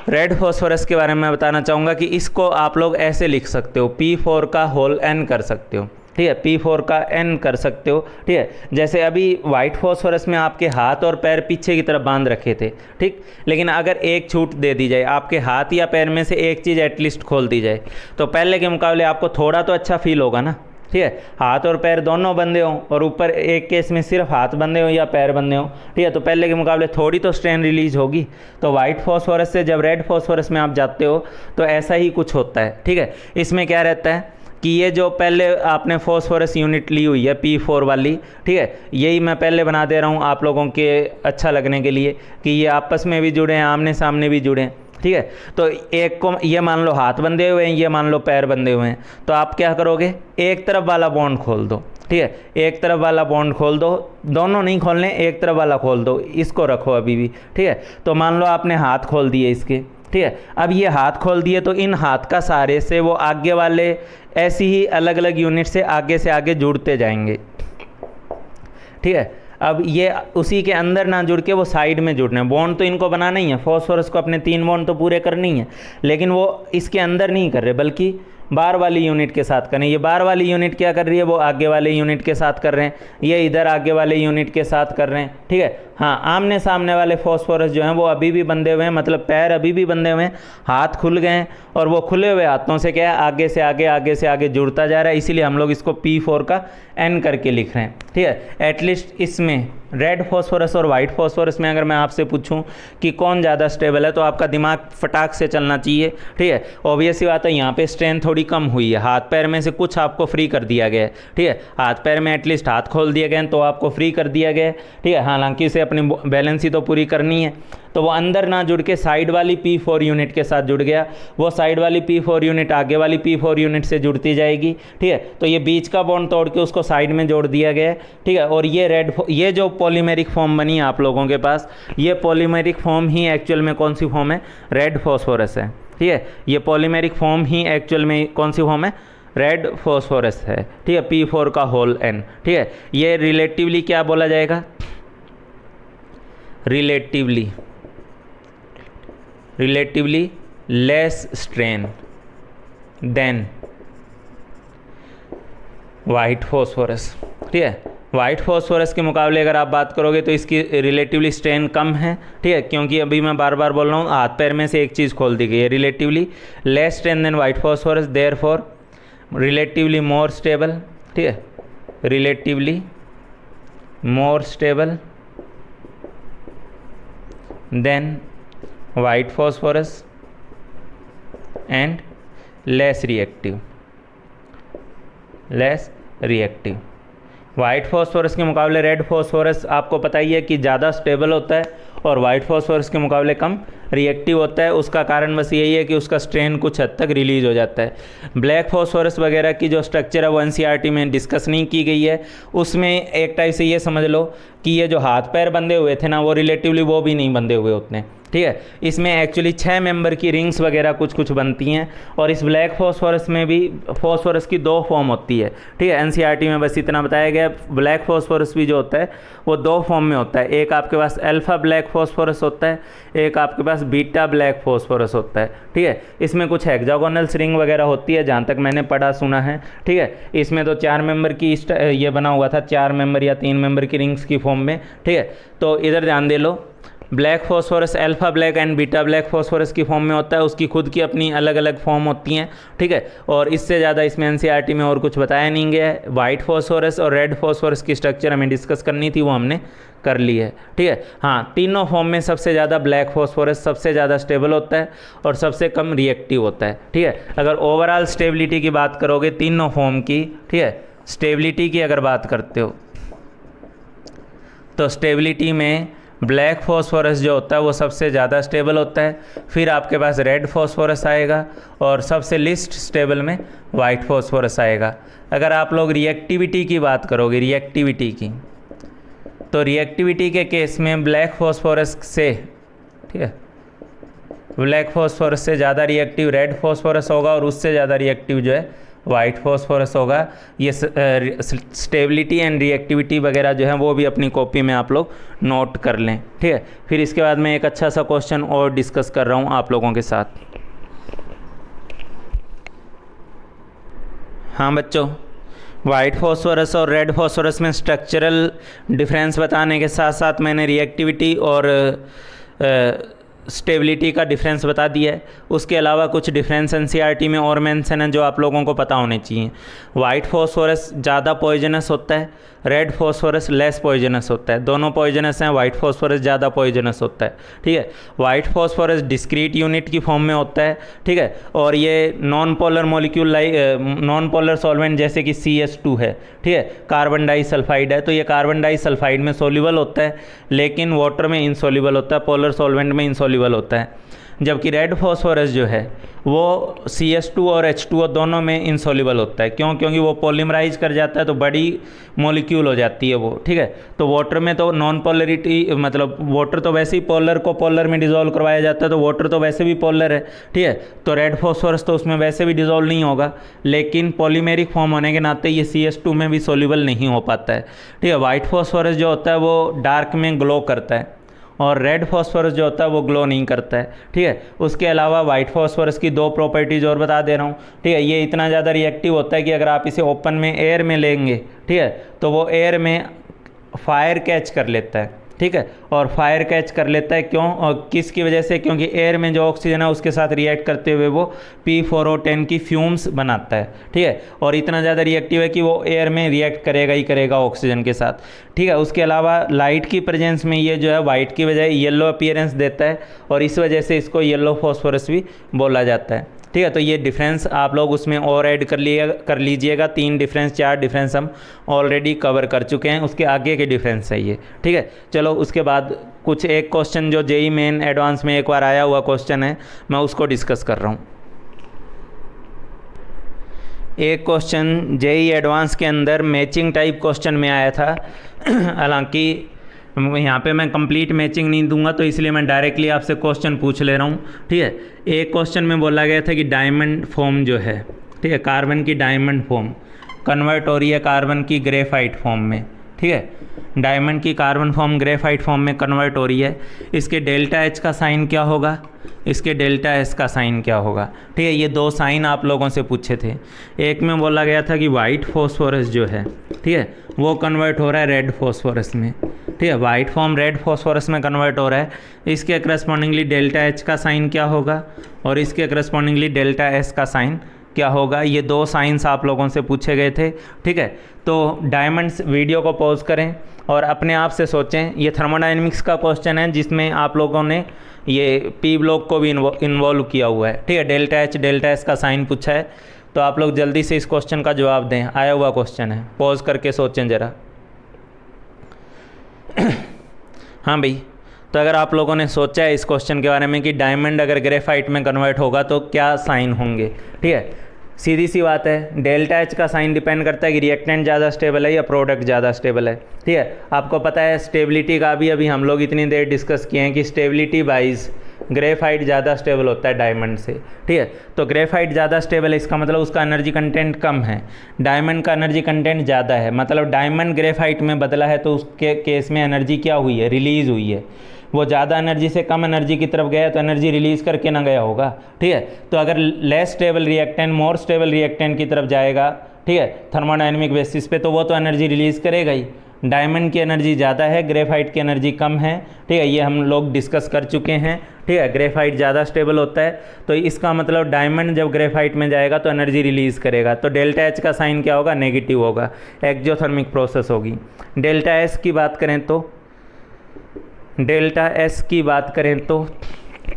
रेड फॉस्फोरस के बारे में बताना चाहूँगा कि इसको आप लोग ऐसे लिख सकते हो, P4 का होल n कर सकते हो। ठीक है, P4 का n कर सकते हो। ठीक है, जैसे अभी वाइट फॉस्फोरस में आपके हाथ और पैर पीछे की तरफ बांध रखे थे, ठीक, लेकिन अगर एक छूट दे दी जाए, आपके हाथ या पैर में से एक चीज़ एटलीस्ट खोल दी जाए, तो पहले के मुकाबले आपको थोड़ा तो अच्छा फील होगा ना। ठीक है, हाथ और पैर दोनों बंधे हों और ऊपर एक केस में सिर्फ हाथ बंधे हों या पैर बंधे हों, ठीक है, तो पहले के मुकाबले थोड़ी तो स्ट्रेन रिलीज होगी। तो वाइट फॉस्फोरस से जब रेड फॉस्फोरस में आप जाते हो तो ऐसा ही कुछ होता है। ठीक है, इसमें क्या रहता है कि ये जो पहले आपने फॉस्फोरस यूनिट ली हुई है P4 वाली, ठीक है, यही मैं पहले बना दे रहा हूँ आप लोगों के अच्छा लगने के लिए कि ये आपस में भी जुड़े हैं, आमने सामने भी जुड़े हैं। ठीक है, तो एक को ये मान लो हाथ बंधे हुए हैं, ये मान लो पैर बंधे हुए हैं, तो आप क्या करोगे, एक तरफ वाला बॉन्ड खोल दो। ठीक है, एक तरफ वाला बॉन्ड खोल दो, दोनों नहीं खोलने, एक तरफ वाला खोल दो, इसको रखो अभी भी। ठीक है, तो मान लो आपने हाथ खोल दिए इसके। ठीक है, अब ये हाथ खोल दिए तो इन हाथ का सहारे से वो आगे वाले ऐसी ही अलग अलग यूनिट से आगे जुड़ते जाएंगे। ठीक है, अब ये उसी के अंदर ना जुड़ के वो साइड में जुड़ने, बॉन्ड तो इनको बनाना ही है, फॉस्फोरस को अपने 3 बॉन्ड तो पूरे करनी है, लेकिन वो इसके अंदर नहीं कर रहे बल्कि बार वाली यूनिट के साथ करें। ये बार वाली यूनिट क्या कर रही है, वो आगे वाले यूनिट के साथ कर रहे हैं, ये इधर आगे वाले यूनिट के साथ कर रहे हैं। ठीक है, हाँ, आमने सामने वाले फॉस्फोरस जो हैं वो अभी भी बंधे हुए हैं, मतलब पैर अभी भी बंधे हुए हैं, हाथ खुल गए हैं और वो खुले हुए हाथों से क्या है, आगे से आगे जुड़ता जा रहा है, इसीलिए हम लोग इसको P4 का n करके लिख रहे हैं। ठीक है, एटलीस्ट इसमें रेड फॉस्फोरस और वाइट फॉस्फोरस में अगर मैं आपसे पूछूं कि कौन ज़्यादा स्टेबल है, तो आपका दिमाग फटाक से चलना चाहिए। ठीक है, ऑब्वियस सी बात है, यहाँ पे स्ट्रेंथ थोड़ी कम हुई है, हाथ पैर में से कुछ आपको फ्री कर दिया गया है। ठीक है, हाथ पैर में एटलीस्ट हाथ खोल दिए गए तो आपको फ्री कर दिया गया है। ठीक है, हालांकि इसे अपनी बैलेंस ही तो पूरी करनी है, तो वो अंदर ना जुड़ के साइड वाली P4 यूनिट के साथ जुड़ गया, वो साइड वाली P4 यूनिट आगे वाली P4 यूनिट से जुड़ती जाएगी। ठीक है, तो ये बीच का बॉन्ड तोड़ के उसको साइड में जोड़ दिया गया है। ठीक है, और ये जो पॉलीमेरिक फॉर्म बनी है आप लोगों के पास, ये पॉलीमेरिक फॉर्म ही एक्चुअल में कौन सी फॉर्म है, रेड फॉस्फोरस है। ठीक है, ये पॉलीमेरिक फॉर्म ही एक्चुअल में कौन सी फॉर्म है, रेड फॉस्फोरस है। ठीक है, P4 का होल n। ठीक है, ये रिलेटिवली क्या बोला जाएगा, relatively less strain than white phosphorus. ठीक है, वाइट फॉस्फोरस के मुकाबले अगर आप बात करोगे तो इसकी रिलेटिवली स्ट्रेन कम है। ठीक है, क्योंकि अभी मैं बार बार बोल रहा हूँ, हाथ पैर में से एक चीज़ खोल दी गई है, relatively less strain than white phosphorus, therefore relatively more stable. ठीक है, relatively more stable than white phosphorus and less reactive. White phosphorus के मुकाबले रेड फॉस्फोरस आपको पता ही है कि ज़्यादा स्टेबल होता है और वाइट फॉस्फोरस के मुकाबले कम रिएक्टिव होता है, उसका कारण बस यही है कि उसका स्ट्रेन कुछ हद तक रिलीज हो जाता है। ब्लैक फॉस्फोरस वगैरह की जो स्ट्रक्चर है वो एनसीईआरटी में डिस्कस नहीं की गई है। उसमें एक टाइप से ये समझ लो कि ये जो हाथ पैर बंधे हुए थे ना, वो रिलेटिवली वो भी नहीं बंधे हुए उतने, ठीक है। इसमें एक्चुअली 6 मेंबर की रिंग्स वगैरह कुछ कुछ बनती हैं। और इस ब्लैक फॉस्फोरस में भी फॉस्फोरस की 2 फॉर्म होती है, ठीक है। एनसीईआरटी में बस इतना बताया गया। ब्लैक फॉस्फोरस भी जो होता है वो 2 फॉर्म में होता है। एक आपके पास अल्फ़ा ब्लैक फॉस्फोरस होता है, एक आपके पास बीटा ब्लैक फॉस्फोरस होता है, ठीक है। इसमें कुछ हेक्सागोनल रिंग वगैरह होती है जहाँ तक मैंने पढ़ा सुना है, ठीक है। इसमें तो 4 मेंबर की ये बना हुआ था, 4 मेंबर या 3 मेंबर की रिंग्स की फॉर्म में, ठीक है। तो इधर ध्यान दे लो, black phosphorus alpha black and beta black phosphorus की फॉर्म में होता है, उसकी खुद की अपनी अलग अलग फॉर्म होती हैं, ठीक है। और इससे ज़्यादा इसमें एनसीईआरटी में और कुछ बताया नहीं गया है। वाइट फॉस्फोरस और रेड फॉस्फोरस की स्ट्रक्चर हमें डिस्कस करनी थी, वो हमने कर ली है, ठीक है। हाँ, तीनों फॉर्म में सबसे ज़्यादा ब्लैक फॉस्फोरस सबसे ज़्यादा स्टेबल होता है और सबसे कम रिएक्टिव होता है, ठीक है। अगर ओवरऑल स्टेबिलिटी की बात करोगे तीनों फॉर्म की, ठीक है, स्टेबिलिटी की अगर बात करते हो तो स्टेबिलिटी में ब्लैक फॉस्फोरस जो होता है वो सबसे ज़्यादा स्टेबल होता है, फिर आपके पास रेड फॉस्फोरस आएगा और सबसे लिस्ट स्टेबल में वाइट फॉस्फोरस आएगा। अगर आप लोग रिएक्टिविटी की बात करोगे, रिएक्टिविटी की, तो रिएक्टिविटी के केस में ब्लैक फॉस्फोरस से, ठीक है, ब्लैक फॉस्फोरस से ज़्यादा रिएक्टिव रेड फॉस्फोरस होगा और उससे ज़्यादा रिएक्टिव जो है वाइट फॉस्फोरस होगा। ये स्टेबिलिटी एंड रिएक्टिविटी वगैरह जो है वो भी अपनी कॉपी में आप लोग नोट कर लें, ठीक है। फिर इसके बाद मैं एक अच्छा सा क्वेश्चन और डिस्कस कर रहा हूँ आप लोगों के साथ। हाँ बच्चों, वाइट फॉस्फोरस और रेड फॉस्फोरस में स्ट्रक्चरल डिफरेंस बताने के साथ साथ मैंने रिएक्टिविटी और स्टेबिलिटी का डिफरेंस बता दिया है। उसके अलावा कुछ डिफरेंस एनसीईआरटी में और मेंशन है जो आप लोगों को पता होने चाहिए। वाइट फॉस्फोरस ज़्यादा पॉइजनस होता है, रेड फॉस्फोरस लेस पॉइजनस होता है। दोनों पॉइजनस हैं, वाइट फॉस्फोरस ज़्यादा पॉइजनस होता है, ठीक है। वाइट फॉस्फोरस डिस्क्रीट यूनिट की फॉर्म में होता है, ठीक है। और ये non polar molecule non polar solvent जैसे कि CH2 है, ठीक है, कार्बन डाइसल्फाइड है, तो ये कार्बन डाइसल्फाइड में सोल्यूबल होता है लेकिन वाटर में इनसोल्यूबल होता है, पोलर सॉल्वेंट में इनसोल्यूबल होता है। जबकि रेड फॉस्फोरस जो है वो CH2 और H2O दोनों में इनसोल्यूबल होता है। क्यों? क्योंकि वो पॉलीमराइज कर जाता है तो बड़ी मॉलिक्यूल हो जाती है वो, ठीक है। तो वाटर में तो नॉन पोलरिटी, मतलब वाटर तो वैसे ही पोलर को पोलर में डिजोल्व करवाया जाता है, तो वाटर तो वैसे भी पोलर है, ठीक है। तो रेड फॉस्फोरस तो उसमें वैसे भी डिजोल्व नहीं होगा, लेकिन पॉलीमेरिक फॉर्म होने के नाते ये CH2 में भी सोल्यूबल नहीं हो पाता है, ठीक है। वाइट फॉस्फोरस जो होता है वो डार्क में ग्लो करता है और रेड फॉस्फोरस जो होता है वो ग्लो नहीं करता है, ठीक है। उसके अलावा वाइट फॉस्फोरस की 2 प्रॉपर्टीज़ और बता दे रहा हूँ, ठीक है। ये इतना ज़्यादा रिएक्टिव होता है कि अगर आप इसे ओपन में एयर में लेंगे, ठीक है, तो वो एयर में फायर कैच कर लेता है, ठीक है। और फायर कैच कर लेता है क्यों और किसकी वजह से? क्योंकि एयर में जो ऑक्सीजन है उसके साथ रिएक्ट करते हुए वो P4O10 की फ्यूम्स बनाता है, ठीक है। और इतना ज़्यादा रिएक्टिव है कि वो एयर में रिएक्ट करेगा ही करेगा ऑक्सीजन के साथ, ठीक है। उसके अलावा लाइट की प्रेजेंस में ये जो है वाइट की बजाय येलो अपीयरेंस देता है और इस वजह से इसको येलो फॉस्फोरस भी बोला जाता है, ठीक है। तो ये डिफरेंस आप लोग उसमें और ऐड कर लीजिएगा। 3 डिफरेंस 4 डिफरेंस हम ऑलरेडी कवर कर चुके हैं, उसके आगे के डिफरेंस है ये, ठीक है। चलो उसके बाद कुछ एक क्वेश्चन जो JEE मेन एडवांस में एक बार आया हुआ क्वेश्चन है, मैं उसको डिस्कस कर रहा हूँ। एक क्वेश्चन JEE एडवांस के अंदर मैचिंग टाइप क्वेश्चन में आया था। हालांकि यहाँ पे मैं कंप्लीट मैचिंग नहीं दूंगा तो इसलिए मैं डायरेक्टली आपसे क्वेश्चन पूछ ले रहा हूँ, ठीक है। एक क्वेश्चन में बोला गया था कि डायमंड फॉर्म जो है, ठीक है, कार्बन की डायमंड फॉर्म कन्वर्ट हो रही है कार्बन की ग्रेफाइट फॉर्म में, ठीक है। डायमंड की कार्बन फॉर्म ग्रेफाइट फॉर्म में कन्वर्ट हो रही है। इसके डेल्टा H का साइन क्या होगा, इसके डेल्टा S का साइन क्या होगा, ठीक है। ये 2 साइन आप लोगों से पूछे थे। एक में बोला गया था कि वाइट फॉस्फोरस जो है, ठीक है, वो कन्वर्ट हो रहा है रेड फॉस्फोरस में, ठीक है। वाइट फॉर्म रेड फॉस्फोरस में कन्वर्ट हो रहा है, इसके करस्पॉन्डिंगली डेल्टा H का साइन क्या होगा और इसके करस्पॉन्डिंगली डेल्टा S का साइन क्या होगा। ये 2 साइंस आप लोगों से पूछे गए थे, ठीक है। तो डायमंड्स वीडियो को पॉज करें और अपने आप से सोचें। ये थर्मोडायनेमिक्स का क्वेश्चन है जिसमें आप लोगों ने ये P ब्लॉक को भी इन्वॉल्व किया हुआ है, ठीक है। डेल्टा H डेल्टा S का साइन पूछा है, तो आप लोग जल्दी से इस क्वेश्चन का जवाब दें। आया हुआ क्वेश्चन है, पॉज करके सोचें ज़रा। हाँ भाई, तो अगर आप लोगों ने सोचा है इस क्वेश्चन के बारे में कि डायमंड अगर ग्रेफाइट में कन्वर्ट होगा तो क्या साइन होंगे, ठीक है, सीधी सी बात है, डेल्टा एच का साइन डिपेंड करता है कि रिएक्टेंट ज़्यादा स्टेबल है या प्रोडक्ट ज़्यादा स्टेबल है, ठीक है। आपको पता है स्टेबिलिटी का भी अभी हम लोग इतनी देर डिस्कस किए हैं कि स्टेबिलिटी वाइज ग्रेफाइट ज़्यादा स्टेबल होता है डायमंड से, ठीक है। तो ग्रेफाइट ज़्यादा स्टेबल है, इसका मतलब उसका एनर्जी कंटेंट कम है, डायमंड का एनर्जी कंटेंट ज़्यादा है, मतलब डायमंड ग्रेफाइट में बदला है तो उसके केस में एनर्जी क्या हुई है, रिलीज़ हुई है। वो ज़्यादा एनर्जी से कम एनर्जी की तरफ गया तो एनर्जी रिलीज़ करके ना गया होगा, ठीक है। तो अगर less stable reactant more stable reactant की तरफ जाएगा, ठीक है, थर्मोडायनेमिक बेसिस पे, तो वो तो एनर्जी रिलीज़ करेगा ही। डायमंड की एनर्जी ज़्यादा है, ग्रेफाइट की एनर्जी कम है, ठीक है, ये हम लोग डिस्कस कर चुके हैं, ठीक है। ग्रेफाइट ज़्यादा स्टेबल होता है, तो इसका मतलब डायमंड जब ग्रेफाइट में जाएगा तो एनर्जी रिलीज़ करेगा, तो डेल्टा एच का साइन क्या होगा, नेगेटिव होगा, एक्जोथर्मिक प्रोसेस होगी। डेल्टा एस की बात करें तो डेल्टा एस की बात करें तो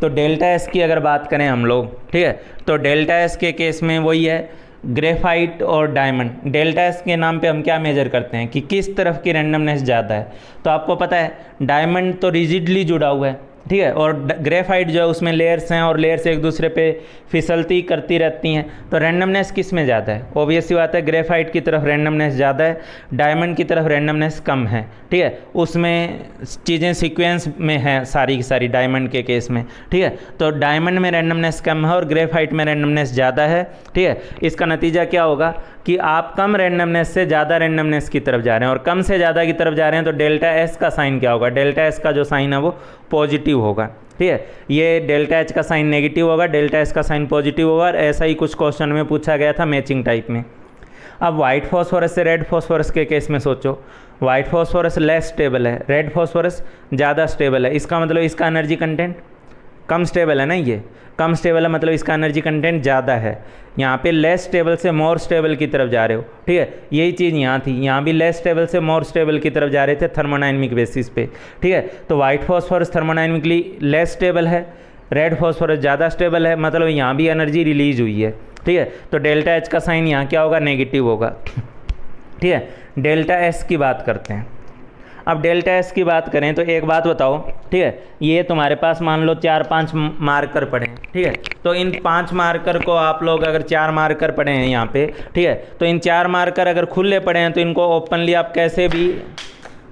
डेल्टा एस की अगर बात करें हम लोग, ठीक है, तो डेल्टा एस के केस में वही है, ग्रेफाइट और डायमंड। डेल्टा एस के नाम पे हम क्या मेजर करते हैं कि किस तरफ की रैंडमनेस ज़्यादा है। तो आपको पता है डायमंड तो रिजिडली जुड़ा हुआ है, ठीक है, और ग्रेफाइट जो है उसमें लेयर्स हैं और लेयर्स एक दूसरे पे फिसलती करती रहती हैं, तो रैंडमनेस किस में ज़्यादा है, ऑब्वियस सी बात है ग्रेफाइट की तरफ रैंडमनेस ज़्यादा है, डायमंड की तरफ रैंडमनेस कम है, ठीक है। उसमें चीज़ें सीक्वेंस में हैं सारी की सारी डायमंड के केस में, ठीक है। तो डायमंड में रैंडमनेस कम है और ग्रेफाइट में रैंडमनेस ज़्यादा है, ठीक है। इसका नतीजा क्या होगा कि आप कम रैंडमनेस से ज़्यादा रैंडमनेस की तरफ जा रहे हैं और कम से ज़्यादा की तरफ जा रहे हैं, तो डेल्टा एस का साइन क्या होगा, डेल्टा एस का जो साइन है वो पॉजिटिव होगा, ठीक है। ये डेल्टा एच का साइन नेगेटिव होगा, डेल्टा एस का साइन पॉजिटिव होगा, और ऐसा ही कुछ क्वेश्चन में पूछा गया था मैचिंग टाइप में। अब वाइट फॉस्फोरस से रेड फॉस्फोरस के केस में सोचो, वाइट फॉस्फोरस लेस स्टेबल है, रेड फॉस्फोरस ज़्यादा स्टेबल है, इसका मतलब इसका एनर्जी कंटेंट कम स्टेबल है ना, ये कम स्टेबल है मतलब इसका एनर्जी कंटेंट ज़्यादा है। यहाँ पे लेस स्टेबल से मोर स्टेबल की तरफ जा रहे हो, ठीक है, यही चीज़ यहाँ थी, यहाँ भी लेस स्टेबल से मोर स्टेबल की तरफ जा रहे थे थर्मोडायनेमिक बेसिस पे, ठीक है। तो white phosphorus thermodynamically less stable है, रेड फॉस्फोरस ज़्यादा स्टेबल है, मतलब यहाँ भी एनर्जी रिलीज हुई है, ठीक है। तो डेल्टा एच का साइन यहाँ क्या होगा, नेगेटिव होगा, ठीक है। डेल्टा एस की बात करते हैं। अब डेल्टा एस की बात करें तो एक बात बताओ, ठीक है, ये तुम्हारे पास मान लो 4-5 मार्कर पड़े हैं, ठीक है। तो इन 5 मार्कर को आप लोग अगर 4 मार्कर पड़े हैं यहाँ पे, ठीक है, तो इन 4 मार्कर अगर खुले पड़े हैं तो इनको ओपनली आप कैसे भी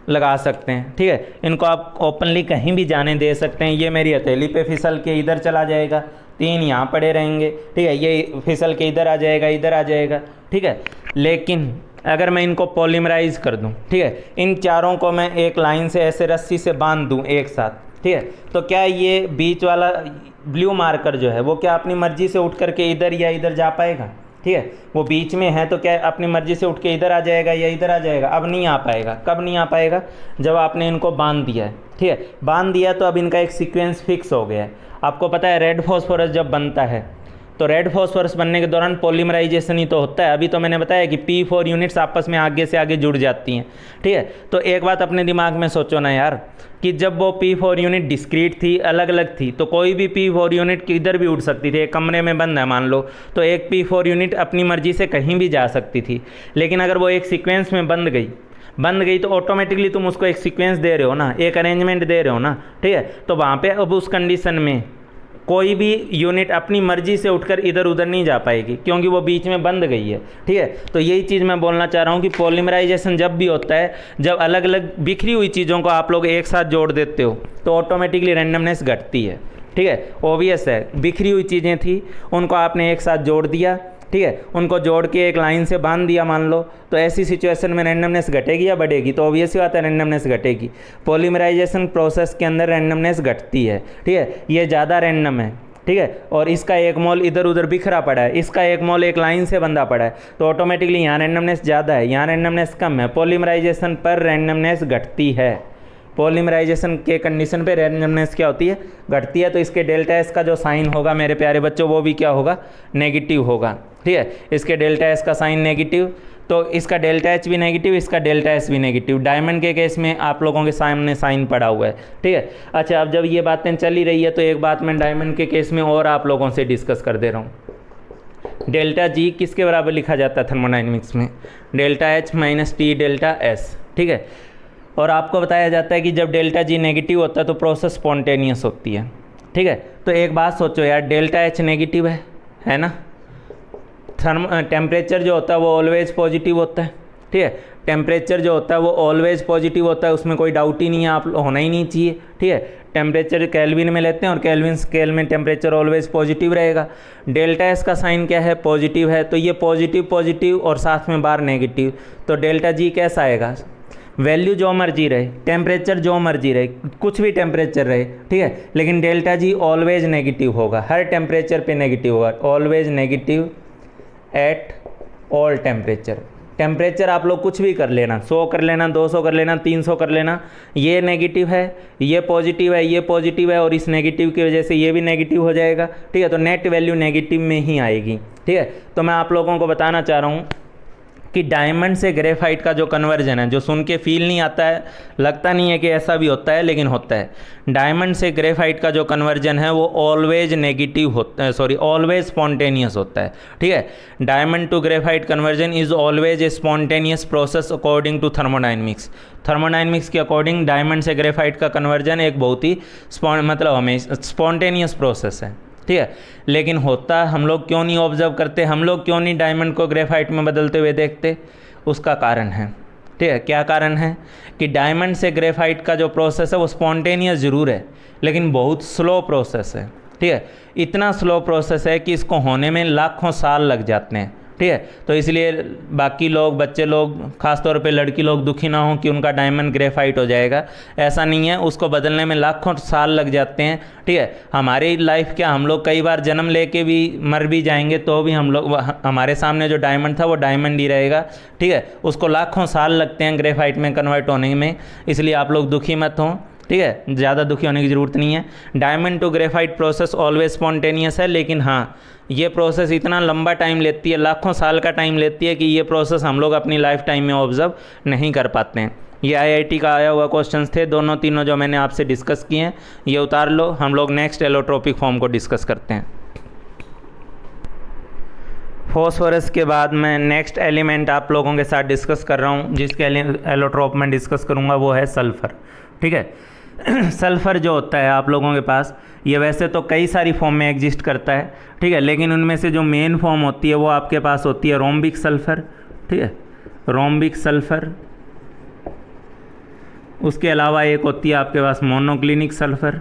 लगा सकते हैं, ठीक है, इनको आप ओपनली कहीं भी जाने दे सकते हैं। ये मेरी हथेली पे फिसल के इधर चला जाएगा, 3 यहाँ पड़े रहेंगे, ठीक है, ये फिसल के इधर आ जाएगा, इधर आ जाएगा, ठीक है। लेकिन अगर मैं इनको पॉलीमराइज कर दूं, ठीक है, इन चारों को मैं एक लाइन से ऐसे रस्सी से बांध दूं एक साथ, ठीक है, तो क्या ये बीच वाला ब्लू मार्कर जो है वो क्या अपनी मर्जी से उठ करके इधर या इधर जा पाएगा, ठीक है। वो बीच में है तो क्या अपनी मर्जी से उठ के इधर आ जाएगा या इधर आ जाएगा, अब नहीं आ पाएगा। कब नहीं आ पाएगा, जब आपने इनको बांध दिया है, ठीक है, बांध दिया तो अब इनका एक सीक्वेंस फिक्स हो गया है। आपको पता है रेड फॉस्फोरस जब बनता है तो रेड फॉस्फोरस बनने के दौरान पॉलीमराइजेशन ही तो होता है। अभी तो मैंने बताया कि P4 यूनिट्स आपस में आगे से आगे जुड़ जाती हैं, ठीक है। तो एक बात अपने दिमाग में सोचो ना यार, कि जब वो P4 यूनिट डिस्क्रीट थी, अलग अलग थी, तो कोई भी P4 यूनिट किधर भी उड़ सकती थी। एक कमरे में बंद है मान लो, तो एक P4 यूनिट अपनी मर्जी से कहीं भी जा सकती थी। लेकिन अगर वो एक सीक्वेंस में बंद गई तो ऑटोमेटिकली तुम उसको एक सीक्वेंस दे रहे हो ना, एक अरेंजमेंट दे रहे हो ना, ठीक है। तो वहाँ पे अब उस कंडीशन में कोई भी यूनिट अपनी मर्जी से उठकर इधर उधर नहीं जा पाएगी, क्योंकि वो बीच में बंद गई है, ठीक है। तो यही चीज़ मैं बोलना चाह रहा हूँ कि पॉलीमराइजेशन जब भी होता है, जब अलग अलग बिखरी हुई चीज़ों को आप लोग एक साथ जोड़ देते हो तो ऑटोमेटिकली रैंडमनेस घटती है, ठीक है। ऑब्वियस है, बिखरी हुई चीज़ें थी उनको आपने एक साथ जोड़ दिया, ठीक है, उनको जोड़ के एक लाइन से बांध दिया मान लो, तो ऐसी सिचुएशन में रैंडमनेस घटेगी या बढ़ेगी, तो ऑब्वियस ही बात है रैंडमनेस घटेगी। पॉलीमराइजेशन प्रोसेस के अंदर रैंडमनेस घटती है, ठीक है। ये ज़्यादा रैंडम है, ठीक है, और इसका एक मोल इधर उधर बिखरा पड़ा है, इसका एक मोल एक लाइन से बंधा पड़ा है, तो ऑटोमेटिकली यहाँ रैंडमनेस ज़्यादा है, यहाँ रैंडमनेस कम है। पॉलीमराइजेशन पर रैंडमनेस घटती है, पॉलीमराइजेशन के कंडीशन पे रैंडमनेस क्या होती है, घटती है। तो इसके डेल्टा एस का जो साइन होगा मेरे प्यारे बच्चों, वो भी क्या होगा, नेगेटिव होगा, ठीक है। इसके डेल्टा एस का साइन नेगेटिव, तो इसका डेल्टा एच भी नेगेटिव, इसका डेल्टा एस भी नेगेटिव। डायमंड के केस में आप लोगों के सामने साइन पड़ा हुआ है, ठीक है। अच्छा, अब जब ये बातें चल ही रही है तो एक बात मैं डायमंड के केस में और आप लोगों से डिस्कस कर दे रहा हूँ। डेल्टा जी किसके बराबर लिखा जाता है थर्मोडायनेमिक्स में, delta H minus T delta S, ठीक है। और आपको बताया जाता है कि जब डेल्टा जी नेगेटिव होता है तो प्रोसेस स्पॉन्टेनियस होती है। ठीक है, तो एक बात सोचो यार, डेल्टा एच नेगेटिव है ना, टेम्परेचर जो होता है वो ऑलवेज पॉजिटिव होता है। ठीक है, टेम्परेचर जो होता है वो ऑलवेज पॉजिटिव होता है, उसमें कोई डाउट ही नहीं है, आप होना ही नहीं चाहिए। ठीक है, टेम्परेचर केल्विन में लेते हैं और केल्विन स्केल में टेम्परेचर ऑलवेज पॉजिटिव रहेगा। डेल्टा एस का साइन क्या है, पॉजिटिव है, तो ये पॉजिटिव पॉजिटिव और साथ में बार नेगेटिव, तो डेल्टा जी कैसा आएगा, वैल्यू जो मर्जी रहे, टेम्परेचर जो मर्जी रहे, कुछ भी टेम्परेचर रहे। ठीक है, लेकिन डेल्टा जी ऑलवेज नेगेटिव होगा, हर टेम्परेचर पे नेगेटिव होगा, always negative at all temperature. Temperature आप लोग कुछ भी कर लेना, 100 कर लेना, 200 कर लेना, 300 कर लेना, ये नेगेटिव है, ये पॉजिटिव है, ये पॉजिटिव है, और इस नेगेटिव की वजह से ये भी नेगेटिव हो जाएगा। ठीक है, तो नेट वैल्यू नेगेटिव में ही आएगी। ठीक है, तो मैं आप लोगों को बताना चाह रहा हूँ कि डायमंड से ग्रेफाइट का जो कन्वर्जन है, जो सुन के फील नहीं आता है, लगता नहीं है कि ऐसा भी होता है, लेकिन होता है। डायमंड से ग्रेफाइट का जो कन्वर्जन है वो ऑलवेज नेगेटिव होता है, सॉरी ऑलवेज स्पॉन्टेनियस होता है। ठीक है, diamond to graphite conversion is always a spontaneous process according to thermodynamics. Thermodynamics के अकॉर्डिंग डायमंड से ग्रेफाइट का कन्वर्जन एक बहुत ही मतलब हमें स्पॉन्टेनियस प्रोसेस है। ठीक है, लेकिन होता हम लोग क्यों नहीं ऑब्जर्व करते, हम लोग क्यों नहीं डायमंड को ग्रेफाइट में बदलते हुए देखते, उसका कारण है। ठीक है, क्या कारण है कि डायमंड से ग्रेफाइट का जो प्रोसेस है वो स्पॉन्टेनियस ज़रूर है, लेकिन बहुत स्लो प्रोसेस है। ठीक है, इतना स्लो प्रोसेस है कि इसको होने में लाखों साल लग जाते हैं। ठीक है, तो इसलिए बाकी लोग, बच्चे लोग, खासतौर पे लड़की लोग दुखी ना हों कि उनका डायमंड ग्रेफाइट हो जाएगा, ऐसा नहीं है, उसको बदलने में लाखों साल लग जाते हैं। ठीक है, हमारी लाइफ क्या, हम लोग कई बार जन्म लेके भी मर भी जाएंगे तो भी हम लोग, हमारे सामने जो डायमंड था वो डायमंड ही रहेगा। ठीक है, उसको लाखों साल लगते हैं ग्रेफाइट में कन्वर्ट होने में, इसलिए आप लोग दुखी मत हों। ठीक है, ज़्यादा दुखी होने की ज़रूरत नहीं है। Diamond to graphite process always spontaneous है, लेकिन हाँ, ये प्रोसेस इतना लंबा टाइम लेती है, लाखों साल का टाइम लेती है कि ये प्रोसेस हम लोग अपनी लाइफ टाइम में ऑब्जर्व नहीं कर पाते हैं। ये आईआईटी का आया हुआ क्वेश्चंस थे, दोनों तीनों जो मैंने आपसे डिस्कस किए हैं, ये उतार लो। हम लोग नेक्स्ट एलोट्रोपिक फॉर्म को डिस्कस करते हैं। फॉस्फोरस के बाद मैं नेक्स्ट एलिमेंट आप लोगों के साथ डिस्कस कर रहा हूँ, जिसके एलोट्रोप में डिस्कस करूँगा वो है सल्फ़र। ठीक है, सल्फ़र जो होता है आप लोगों के पास, ये वैसे तो कई सारी फॉर्म में एग्जिस्ट करता है। ठीक है, लेकिन उनमें से जो मेन फॉर्म होती है वो आपके पास होती है रोम्बिक सल्फ़र। ठीक है, रोम्बिक सल्फ़र। उसके अलावा एक होती है आपके पास मोनोक्लिनिक सल्फ़र।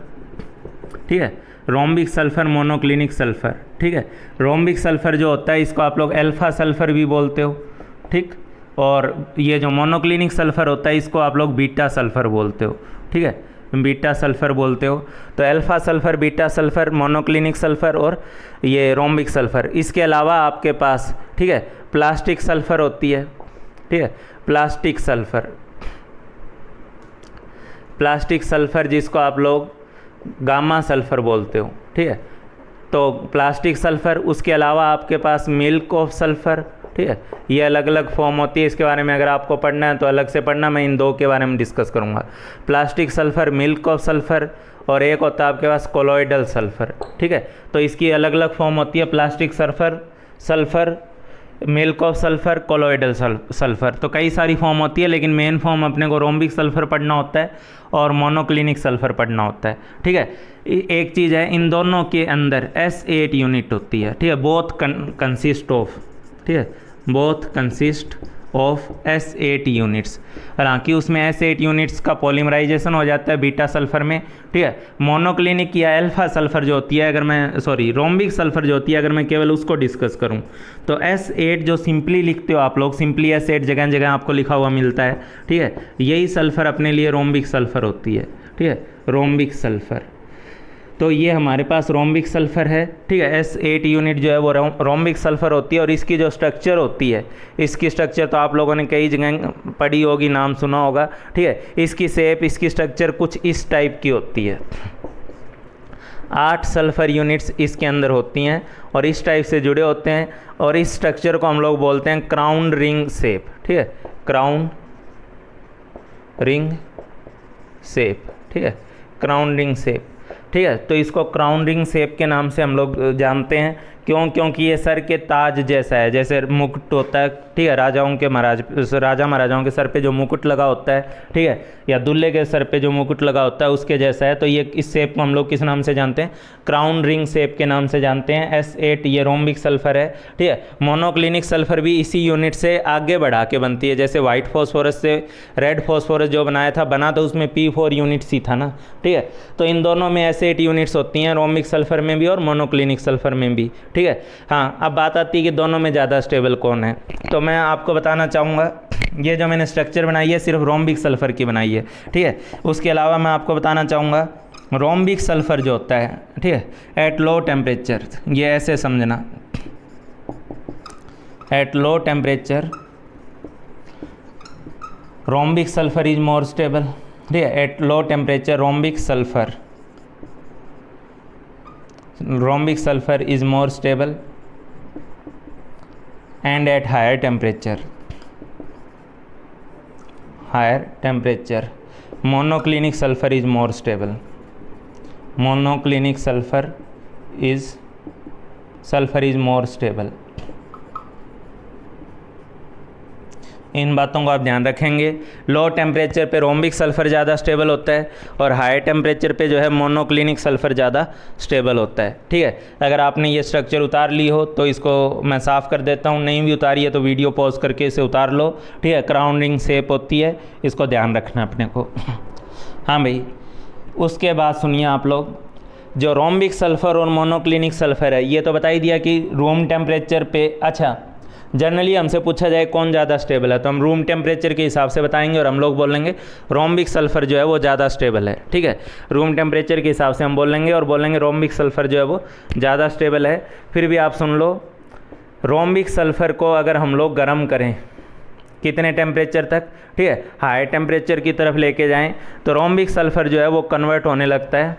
ठीक है, रोम्बिक सल्फ़र, मोनोक्लिनिक सल्फ़र। ठीक है, रोम्बिक सल्फ़र जो होता है इसको आप लोग अल्फ़ा सल्फ़र भी बोलते हो। ठीक, और ये जो मोनोक्लिनिक सल्फ़र होता है इसको आप लोग बीटा सल्फ़र बोलते हो। ठीक है, बीटा सल्फ़र बोलते हो। तो alpha sulphur, beta sulphur, monoclinic sulphur और ये रोम्बिक सल्फ़र। इसके अलावा आपके पास, ठीक है, प्लास्टिक सल्फ़र होती है। ठीक है, प्लास्टिक सल्फ़र, प्लास्टिक सल्फ़र जिसको आप लोग गामा सल्फ़र बोलते हो। ठीक है, तो प्लास्टिक सल्फ़र। उसके अलावा आपके पास मिल्क ऑफ सल्फ़र। ठीक है, ये अलग अलग फॉर्म होती है, इसके बारे में अगर आपको पढ़ना है तो अलग से पढ़ना, मैं इन दो के बारे में डिस्कस करूँगा। Plastic sulphur, milk of sulphur, और एक होता है आपके पास कोलॉइडल सल्फ़र। ठीक है, तो इसकी अलग अलग फॉर्म होती है, plastic sulphur, milk of sulphur, colloidal sulphur. तो कई सारी फॉर्म होती है, लेकिन मेन फॉर्म अपने को रोम्बिक सल्फ़र पढ़ना होता है और मोनोक्लिनिक सल्फ़र पढ़ना होता है। ठीक है, एक चीज़ है, इन दोनों के अंदर S8 यूनिट होती है। ठीक है, बोथ कंसिस्ट ऑफ, ठीक है, both consist of S8 units. हालांकि उसमें S8 यूनिट्स का पॉलीमराइजेशन हो जाता है बीटा सल्फ़र में। ठीक है, मोनोक्लिनिक या अल्फ़ा सल्फ़र जो होती है, अगर मैं रोम्बिक सल्फ़र जो होती है, अगर मैं केवल उसको डिस्कस करूं तो S8 जो सिंपली लिखते हो आप लोग, सिंपली S8 जगह जगह आपको लिखा हुआ मिलता है। ठीक है, यही सल्फ़र अपने लिए रोम्बिक सल्फ़र होती है। ठीक है, रोम्बिक सल्फ़र, तो ये हमारे पास रोम्बिक सल्फ़र है। ठीक है, S8 यूनिट जो है वो रोम्बिक सल्फ़र होती है। और इसकी जो स्ट्रक्चर होती है, इसकी स्ट्रक्चर तो आप लोगों ने कई जगह पढ़ी होगी, नाम सुना होगा। ठीक है, इसकी शेप, इसकी स्ट्रक्चर कुछ इस टाइप की होती है। 8 सल्फ़र यूनिट्स इसके अंदर होती हैं और इस टाइप से जुड़े होते हैं, और इस स्ट्रक्चर को हम लोग बोलते हैं क्राउन रिंग शेप। ठीक है, क्राउन रिंग शेप। ठीक है, क्राउन रिंग शेप। ठीक है, तो इसको क्राउन रिंग शेप के नाम से हम लोग जानते हैं, क्यों? क्योंकि ये सर के ताज जैसा है, जैसे मुकुट होता है, ठीक है, राजा महाराजाओं के सर पे जो मुकुट लगा होता है, ठीक है, या दूल्हे के सर पे जो मुकुट लगा होता है उसके जैसा है। तो ये इस शेप को हम लोग किस नाम से जानते हैं? क्राउन रिंग शेप के नाम से जानते हैं। S8 ये रोम्बिक सल्फर है, ठीक है। मोनोक्लिनिक सल्फर भी इसी यूनिट से आगे बढ़ा के बनती है, जैसे वाइट फॉस्फोरस से रेड फॉस्फोरस जो बना तो उसमें P4 यूनिट्स ही था ना, ठीक है। तो इन दोनों में S8 यूनिट्स होती हैं, रोम्बिक सल्फर में भी और मोनोक्लिनिक सल्फर में भी, ठीक है। हाँ, अब बात आती है कि दोनों में ज़्यादा स्टेबल कौन है। तो मैं आपको बताना चाहूँगा, ये जो मैंने स्ट्रक्चर बनाई है सिर्फ रोम्बिक सल्फर की बनाई है, ठीक है। उसके अलावा मैं आपको बताना चाहूँगा रोम्बिक सल्फर जो होता है, ठीक है, एट लो टेम्परेचर, ये ऐसे समझना, at low temperature rhombic sulphur is more stable, ठीक है। At low temperature rhombic sulphur is more stable and at higher temperature monoclinic sulfur is more stable. Monoclinic sulfur is more stable. इन बातों को आप ध्यान रखेंगे। लो टेम्परेचर पे rhombic sulphur ज़्यादा stable होता है और हाई टेम्परेचर पे जो है मोनोक्लिनिक सल्फर ज़्यादा स्टेबल होता है, ठीक है। अगर आपने ये स्ट्रक्चर उतार ली हो तो इसको मैं साफ़ कर देता हूँ, नहीं भी उतारी है तो वीडियो पॉज करके इसे उतार लो, ठीक है। क्राउन रिंग शेप होती है, इसको ध्यान रखना अपने को। हाँ भाई, उसके बाद सुनिए आप लोग, जो रोम्बिक सल्फर और मोनोक्लिनिक सल्फर है ये तो बता ही दिया कि रूम टेम्परेचर पे, अच्छा जनरली हमसे पूछा जाए कौन ज़्यादा स्टेबल है तो हम रूम टेम्परेचर के हिसाब से बताएंगे और हम लोग बोलेंगे रोम्बिक सल्फर जो है वो ज़्यादा स्टेबल है, ठीक है। रूम टेम्परेचर के हिसाब से हम बोलेंगे और बोलेंगे रोम्बिक सल्फर जो है वो ज़्यादा स्टेबल है। फिर भी आप सुन लो, रोम्बिक सल्फर को अगर हम लोग गर्म करें कितने टेम्परेचर तक, ठीक है, हाई टेम्परेचर की तरफ लेके जाएँ तो रोम्बिक सल्फर जो है वो कन्वर्ट होने लगता है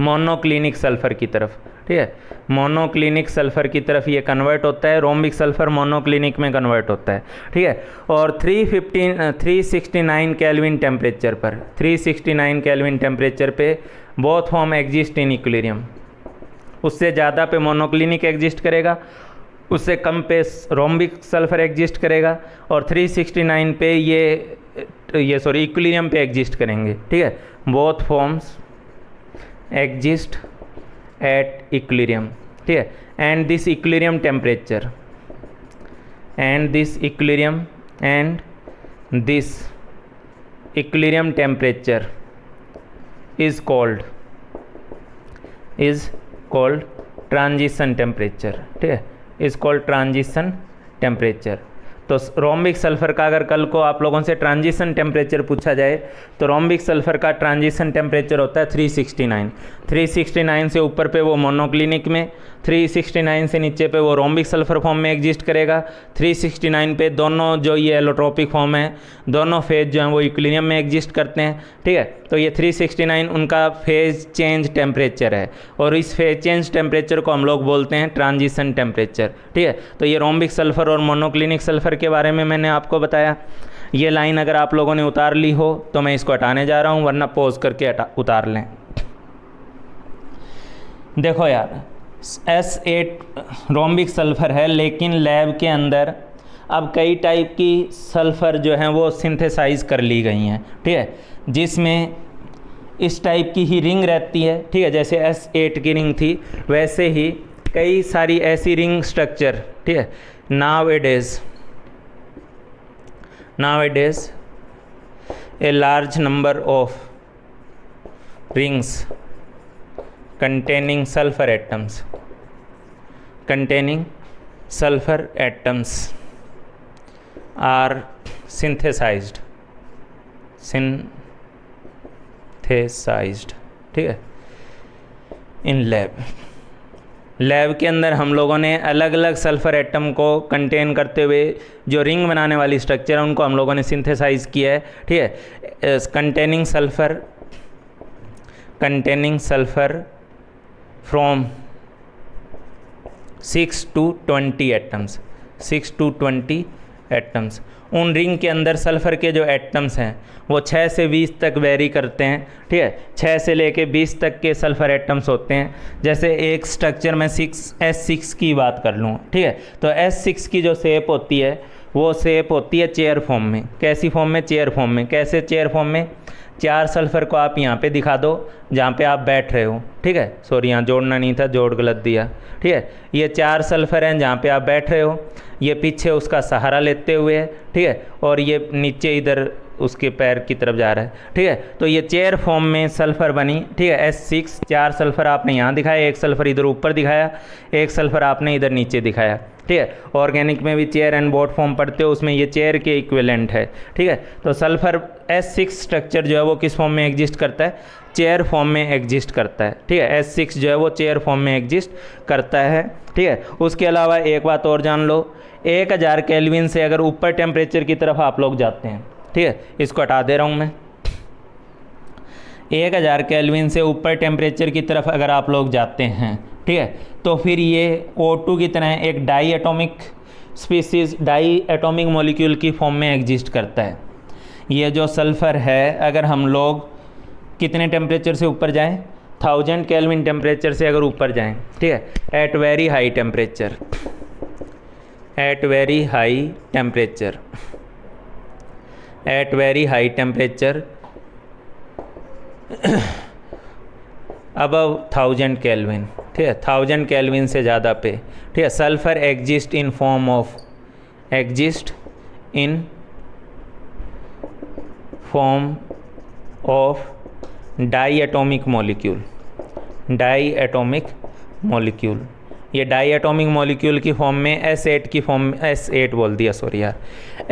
मोनोक्लिनिक सल्फर की तरफ, ठीक है। मोनोक्लिनिक सल्फर की तरफ ये कन्वर्ट होता है, रोम्बिक सल्फर मोनोक्लिनिक में कन्वर्ट होता है, ठीक है। और 369 केल्विन टेम्परेचर पर, 369 केल्विन टेम्परेचर पे both form exist in equilibrium. उससे ज़्यादा पे मोनोक्लिनिक एग्जिस्ट करेगा, उससे कम पे रोम्बिक सल्फर एग्जिस्ट करेगा और 369 पे ये इक्विलिब्रियम पे एग्जिस्ट करेंगे, ठीक है। Both forms exist at equilibrium, ठीक है। And this equilibrium temperature is called transition temperature, ठीक है, इज कॉल्ड ट्रांजिशन टेम्परेचर। तो रोम्बिक सल्फर का अगर कल को आप लोगों से ट्रांजिशन टेम्परेचर पूछा जाए तो रोम्बिक सल्फर का ट्रांजिशन टेम्परेचर होता है 369। 369 से ऊपर पे वो मोनोक्लिनिक में, 369 से नीचे पे वो रोम्बिक सल्फर फॉर्म में एग्जिस्ट करेगा, 369 पे दोनों जो ये एलोट्रोपिक फॉर्म है दोनों फेज जो हैं वो इक्विलिब्रियम में एग्जिस्ट करते हैं, ठीक है। तो ये 369 उनका फेज चेंज टेम्परेचर है और इस फेज चेंज टेम्परेचर को हम लोग बोलते हैं ट्रांजिशन टेम्परेचर, ठीक है। तो ये रोम्बिक सल्फर और मोनोक्लिनिक सल्फर के बारे में मैंने आपको बताया। ये लाइन अगर आप लोगों ने उतार ली हो तो मैं इसको हटाने जा रहा हूँ, वरना पॉज करके उतार लें। देखो यार, S8 रोम्बिक सल्फर है, लेकिन लैब के अंदर अब कई टाइप की सल्फ़र जो हैं वो सिंथेसाइज कर ली गई हैं, ठीक है, जिसमें इस टाइप की ही रिंग रहती है, ठीक है। जैसे S8 की रिंग थी वैसे ही कई सारी ऐसी रिंग स्ट्रक्चर, ठीक है। Nowadays a large number of rings containing sulfur atoms are synthesized, ठीक है, इन लैब के अंदर हम लोगों ने अलग अलग सल्फ़र एटम को कंटेन करते हुए जो रिंग बनाने वाली स्ट्रक्चर है उनको हम लोगों ने सिंथेसाइज किया है, ठीक है। Containing sulphur from 6 to 20 atoms, 6 to 20 atoms. उन रिंग के अंदर सल्फ़र के जो एटम्स हैं वो 6 से 20 तक वेरी करते हैं, ठीक है। 6 से लेके 20 तक के सल्फ़र एटम्स होते हैं। जैसे एक स्ट्रक्चर में S6 की बात कर लूँ, ठीक है, तो S6 की जो शेप होती है वो शेप होती है चेयर फॉर्म में। कैसी फॉर्म में? चेयर फॉर्म में। कैसे चेयर फॉर्म में? 4 सल्फ़र को आप यहाँ पे दिखा दो जहाँ पे आप बैठ रहे हो, ठीक है। सॉरी, यहाँ जोड़ना नहीं था, जोड़ गलत दिया, ठीक है। ये 4 सल्फ़र हैं जहाँ पे आप बैठ रहे हो, ये पीछे उसका सहारा लेते हुए है, ठीक है, और ये नीचे इधर उसके पैर की तरफ जा रहा है, ठीक है। तो ये चेयर फॉर्म में सल्फ़र बनी, ठीक है। S6 4 सल्फ़र आपने यहाँ दिखाया, एक सल्फ़र इधर ऊपर दिखाया, एक सल्फ़र आपने इधर नीचे दिखाया, ठीक है। ऑर्गेनिक में भी चेयर एंड बोट फॉर्म पढ़ते हो, उसमें ये चेयर के इक्विवेलेंट है, ठीक है। तो सल्फ़र S6 स्ट्रक्चर जो है वो किस फॉर्म में एग्जिस्ट करता है? चेयर फॉर्म में एग्जिस्ट करता है, ठीक है। S6 जो है वो चेयर फॉर्म में एग्जिस्ट करता है, ठीक है। उसके अलावा एक बात और जान लो, 1000 केल्विन से अगर ऊपर टेम्परेचर की तरफ आप लोग जाते हैं, ठीक है, इसको हटा दे रहा हूँ मैं। 1000 केल्विन से ऊपर टेम्परेचर की तरफ अगर आप लोग जाते हैं, ठीक है, तो फिर ये O2 की तरह एक diatomic species, diatomic molecule की फॉर्म में एग्जिस्ट करता है। ये जो सल्फ़र है, अगर हम लोग कितने टेम्परेचर से ऊपर जाएं? 1000 केल्विन टेम्परेचर से अगर ऊपर जाएं, ठीक है, at very high temperature, at very high temperature, at very high temperature above 1000 Kelvin, ठीक है, 1000 केल्विन से ज़्यादा पे, ठीक है, sulphur exist in form of, exist in form of diatomic molecule, diatomic molecule. ये डाई एटॉमिक मॉलिक्यूल की form में S8 की फॉर्म में, S8 बोल दिया सॉरी यार,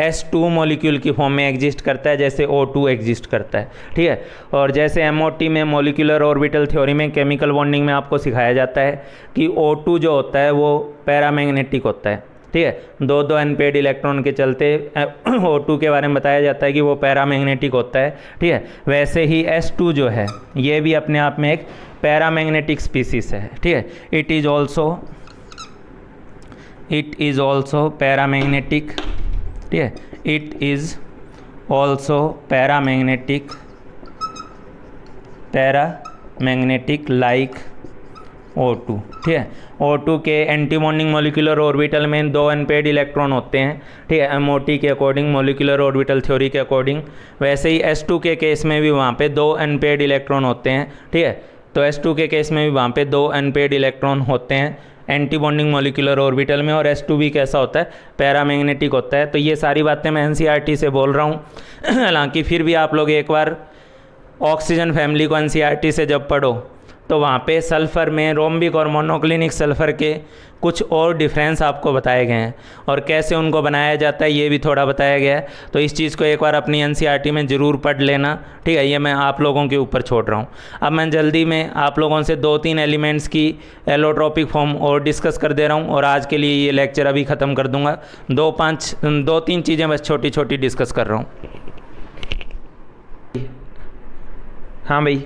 S2 मॉलिक्यूल की फॉर्म में एग्जिस्ट करता है, जैसे O2 एग्जिस्ट करता है, ठीक है। और जैसे MOT में मॉलिक्यूलर ऑर्बिटल थ्योरी में केमिकल बॉन्डिंग में आपको सिखाया जाता है कि O2 जो होता है वो पैरामैग्नेटिक होता है, ठीक है। 2 अनपेड इलेक्ट्रॉन के चलते O2 के बारे में बताया जाता है कि वो पैरामैग्नेटिक होता है, ठीक है। वैसे ही S2 जो है ये भी अपने आप में एक पैरामैग्नेटिक स्पीसीज है, ठीक है। इट इज़ ऑल्सो पैरामैग्नेटिक, ठीक है, it is also paramagnetic like O2, ठीक है। O2 के एंटी बॉन्डिंग मॉलिक्यूलर ऑर्बिटल में 2 अनपेड इलेक्ट्रॉन होते हैं, ठीक है, MOT के अकॉर्डिंग, मॉलिक्यूलर ऑर्बिटल थ्योरी के अकॉर्डिंग। वैसे ही S2 के केस में भी वहाँ पे 2 अनपेड इलेक्ट्रॉन होते हैं, ठीक है। तो S2 के केस में भी वहाँ पे 2 अनपेड इलेक्ट्रॉन होते हैं एंटी बॉन्डिंग मॉलिक्यूलर ऑर्बिटल में, और S2 भी कैसा होता है? पैरामैग्नेटिक होता है। तो ये सारी बातें मैं NCERT से बोल रहा हूँ। हालांकि फिर भी आप लोग एक बार ऑक्सीजन फैमिली को NCERT से जब पढ़ो तो वहाँ पे सल्फ़र में रोम्बिक और मोनोक्लिनिक सल्फ़र के कुछ और डिफरेंस आपको बताए गए हैं, और कैसे उनको बनाया जाता है ये भी थोड़ा बताया गया है। तो इस चीज़ को एक बार अपनी NCERT में ज़रूर पढ़ लेना, ठीक है। ये मैं आप लोगों के ऊपर छोड़ रहा हूँ। अब मैं जल्दी में आप लोगों से 2-3 एलिमेंट्स की एलोट्रोपिक फॉर्म और डिस्कस कर दे रहा हूँ, और आज के लिए ये लेक्चर अभी ख़त्म कर दूँगा। 2-3 चीज़ें बस छोटी छोटी डिस्कस कर रहा हूँ। हाँ भाई,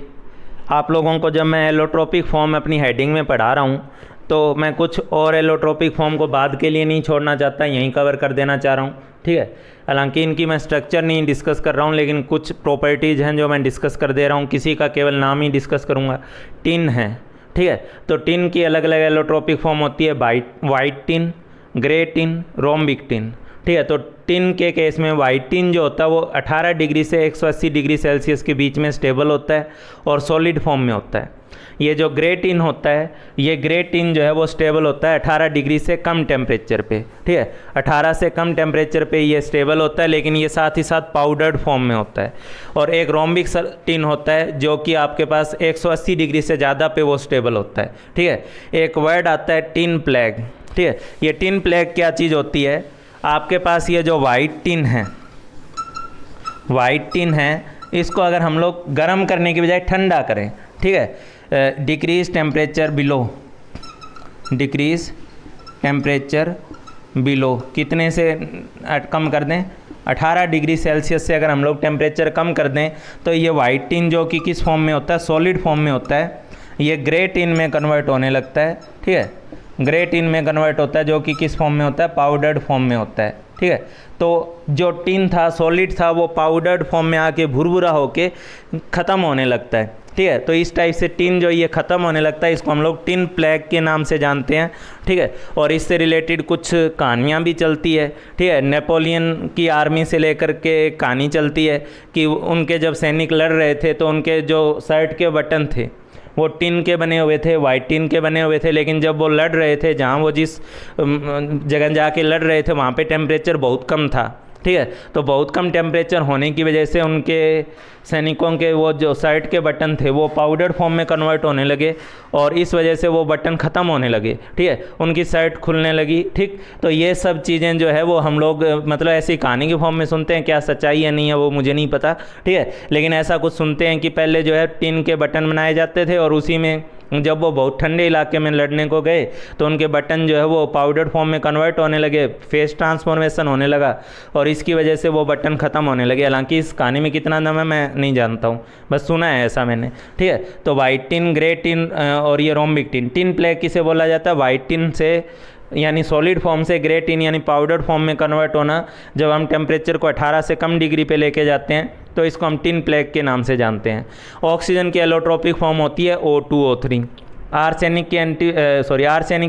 आप लोगों को जब मैं एलोट्रोपिक फॉर्म अपनी हेडिंग में पढ़ा रहा हूँ तो मैं कुछ और एलोट्रोपिक फॉर्म को बाद के लिए नहीं छोड़ना चाहता, यहीं कवर कर देना चाह रहा हूँ, ठीक है। हालांकि इनकी मैं स्ट्रक्चर नहीं डिस्कस कर रहा हूँ, लेकिन कुछ प्रॉपर्टीज़ हैं जो मैं डिस्कस कर दे रहा हूँ। किसी का केवल नाम ही डिस्कस करूँगा। टिन है, ठीक है, तो टिन की अलग अलग एलोट्रोपिक फॉर्म होती है, white tin, grey tin, rhombic tin, ठीक है। तो टिन के केस में वाइट टिन जो होता है वो 18 डिग्री से 180 डिग्री सेल्सियस के बीच में स्टेबल होता है और सॉलिड फॉर्म में होता है। ये जो ग्रे टिन होता है, ये ग्रे टिन जो है वो स्टेबल होता है 18 डिग्री से कम टेम्परेचर पे, ठीक है। 18 से कम टेम्परेचर पे ये स्टेबल होता है, लेकिन ये साथ ही साथ पाउडर्ड फॉर्म में होता है। और एक रोम्बिक टिन होता है जो कि आपके पास 180 डिग्री से ज़्यादा पे वो स्टेबल होता है, ठीक है। एक वर्ड आता है टिन प्लेग, ठीक है। ये टिन प्लेग क्या चीज़ होती है? आपके पास ये जो वाइट टिन है, वाइट टिन है, इसको अगर हम लोग गर्म करने की बजाय ठंडा करें, ठीक है, decrease temperature below, decrease temperature below कितने से कम कर दें? 18 डिग्री सेल्सियस से अगर हम लोग टेम्परेचर कम कर दें तो ये वाइट टिन जो कि किस फॉर्म में होता है? सॉलिड फॉर्म में होता है। ये ग्रे टिन में कन्वर्ट होने लगता है, ठीक है। ग्रे टिन में कन्वर्ट होता है जो कि किस फॉर्म में होता है? पाउडर्ड फॉर्म में होता है, ठीक है। तो जो टिन था, सॉलिड था, वो पाउडर्ड फॉर्म में आके भुरभुरा होके ख़त्म होने लगता है, ठीक है। तो इस टाइप से टिन जो ये ख़त्म होने लगता है, इसको हम लोग टिन प्लेग के नाम से जानते हैं, ठीक है। और इससे रिलेटेड कुछ कहानियाँ भी चलती है, ठीक है। नेपोलियन की आर्मी से लेकर के कहानी चलती है कि उनके जब सैनिक लड़ रहे थे तो उनके जो शर्ट के बटन थे वो टिन के बने हुए थे, वाइट टिन के बने हुए थे, लेकिन जब वो लड़ रहे थे, जहाँ वो जिस जगह जाके लड़ रहे थे वहाँ पे टेम्परेचर बहुत कम था, ठीक है। तो बहुत कम टेम्परेचर होने की वजह से उनके सैनिकों के वो जो शर्ट के बटन थे वो पाउडर फॉर्म में कन्वर्ट होने लगे और इस वजह से वो बटन ख़त्म होने लगे, ठीक है। उनकी शर्ट खुलने लगी, ठीक। तो ये सब चीज़ें जो है वो हम लोग मतलब ऐसी कहानी के फॉर्म में सुनते हैं, क्या सच्चाई है नहीं है वो मुझे नहीं पता, ठीक है। लेकिन ऐसा कुछ सुनते हैं कि पहले जो है टिन के बटन बनाए जाते थे और उसी में जब वो बहुत ठंडे इलाके में लड़ने को गए तो उनके बटन जो है वो पाउडर फॉर्म में कन्वर्ट होने लगे, फेस ट्रांसफॉर्मेशन होने लगा और इसकी वजह से वो बटन ख़त्म होने लगे। हालांकि इस कहानी में कितना दम है मैं नहीं जानता हूँ, बस सुना है ऐसा मैंने, ठीक है। तो वाइट टिन, ग्रे टिन और ये रोम्बिक टिन, टिन प्लेग किसे बोला जाता है? वाइट टिन से यानी सॉलिड फॉर्म से ग्रे टिन यानी पाउडर फॉर्म में कन्वर्ट होना, जब हम टेम्परेचर को 18 से कम डिग्री पे लेके जाते हैं तो इसको हम टिन प्लेग के नाम से जानते हैं। ऑक्सीजन की एलोट्रोपिक फॉर्म होती है O2O3। आर्सेनिक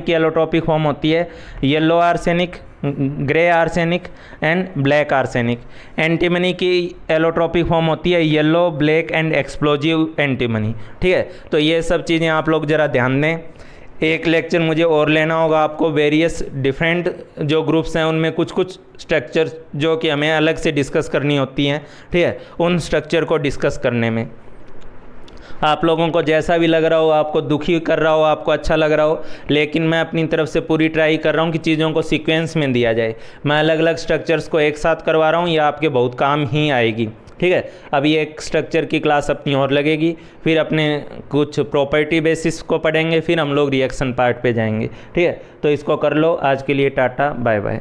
की एलोट्रोपिक फॉर्म होती है yellow arsenic, grey arsenic and black arsenic. Antimony की एलोट्रोपिक फॉर्म होती है yellow, black and explosive antimony, ठीक है। तो ये सब चीज़ें आप लोग ज़रा ध्यान दें। एक लेक्चर मुझे और लेना होगा आपको, वेरियस डिफरेंट जो ग्रुप्स हैं उनमें कुछ कुछ स्ट्रक्चर जो कि हमें अलग से डिस्कस करनी होती हैं, ठीक है। उन स्ट्रक्चर को डिस्कस करने में आप लोगों को जैसा भी लग रहा हो, आपको दुखी कर रहा हो, आपको अच्छा लग रहा हो, लेकिन मैं अपनी तरफ से पूरी ट्राई कर रहा हूँ कि चीज़ों को सीक्वेंस में दिया जाए। मैं अलग अलग स्ट्रक्चर्स को एक साथ करवा रहा हूँ, ये आपके बहुत काम ही आएगी, ठीक है। अभी एक स्ट्रक्चर की क्लास अपनी और लगेगी, फिर अपने कुछ प्रॉपर्टी बेसिस को पढ़ेंगे, फिर हम लोग रिएक्शन पार्ट पे जाएंगे, ठीक है। तो इसको कर लो। आज के लिए टाटा, बाय बाय।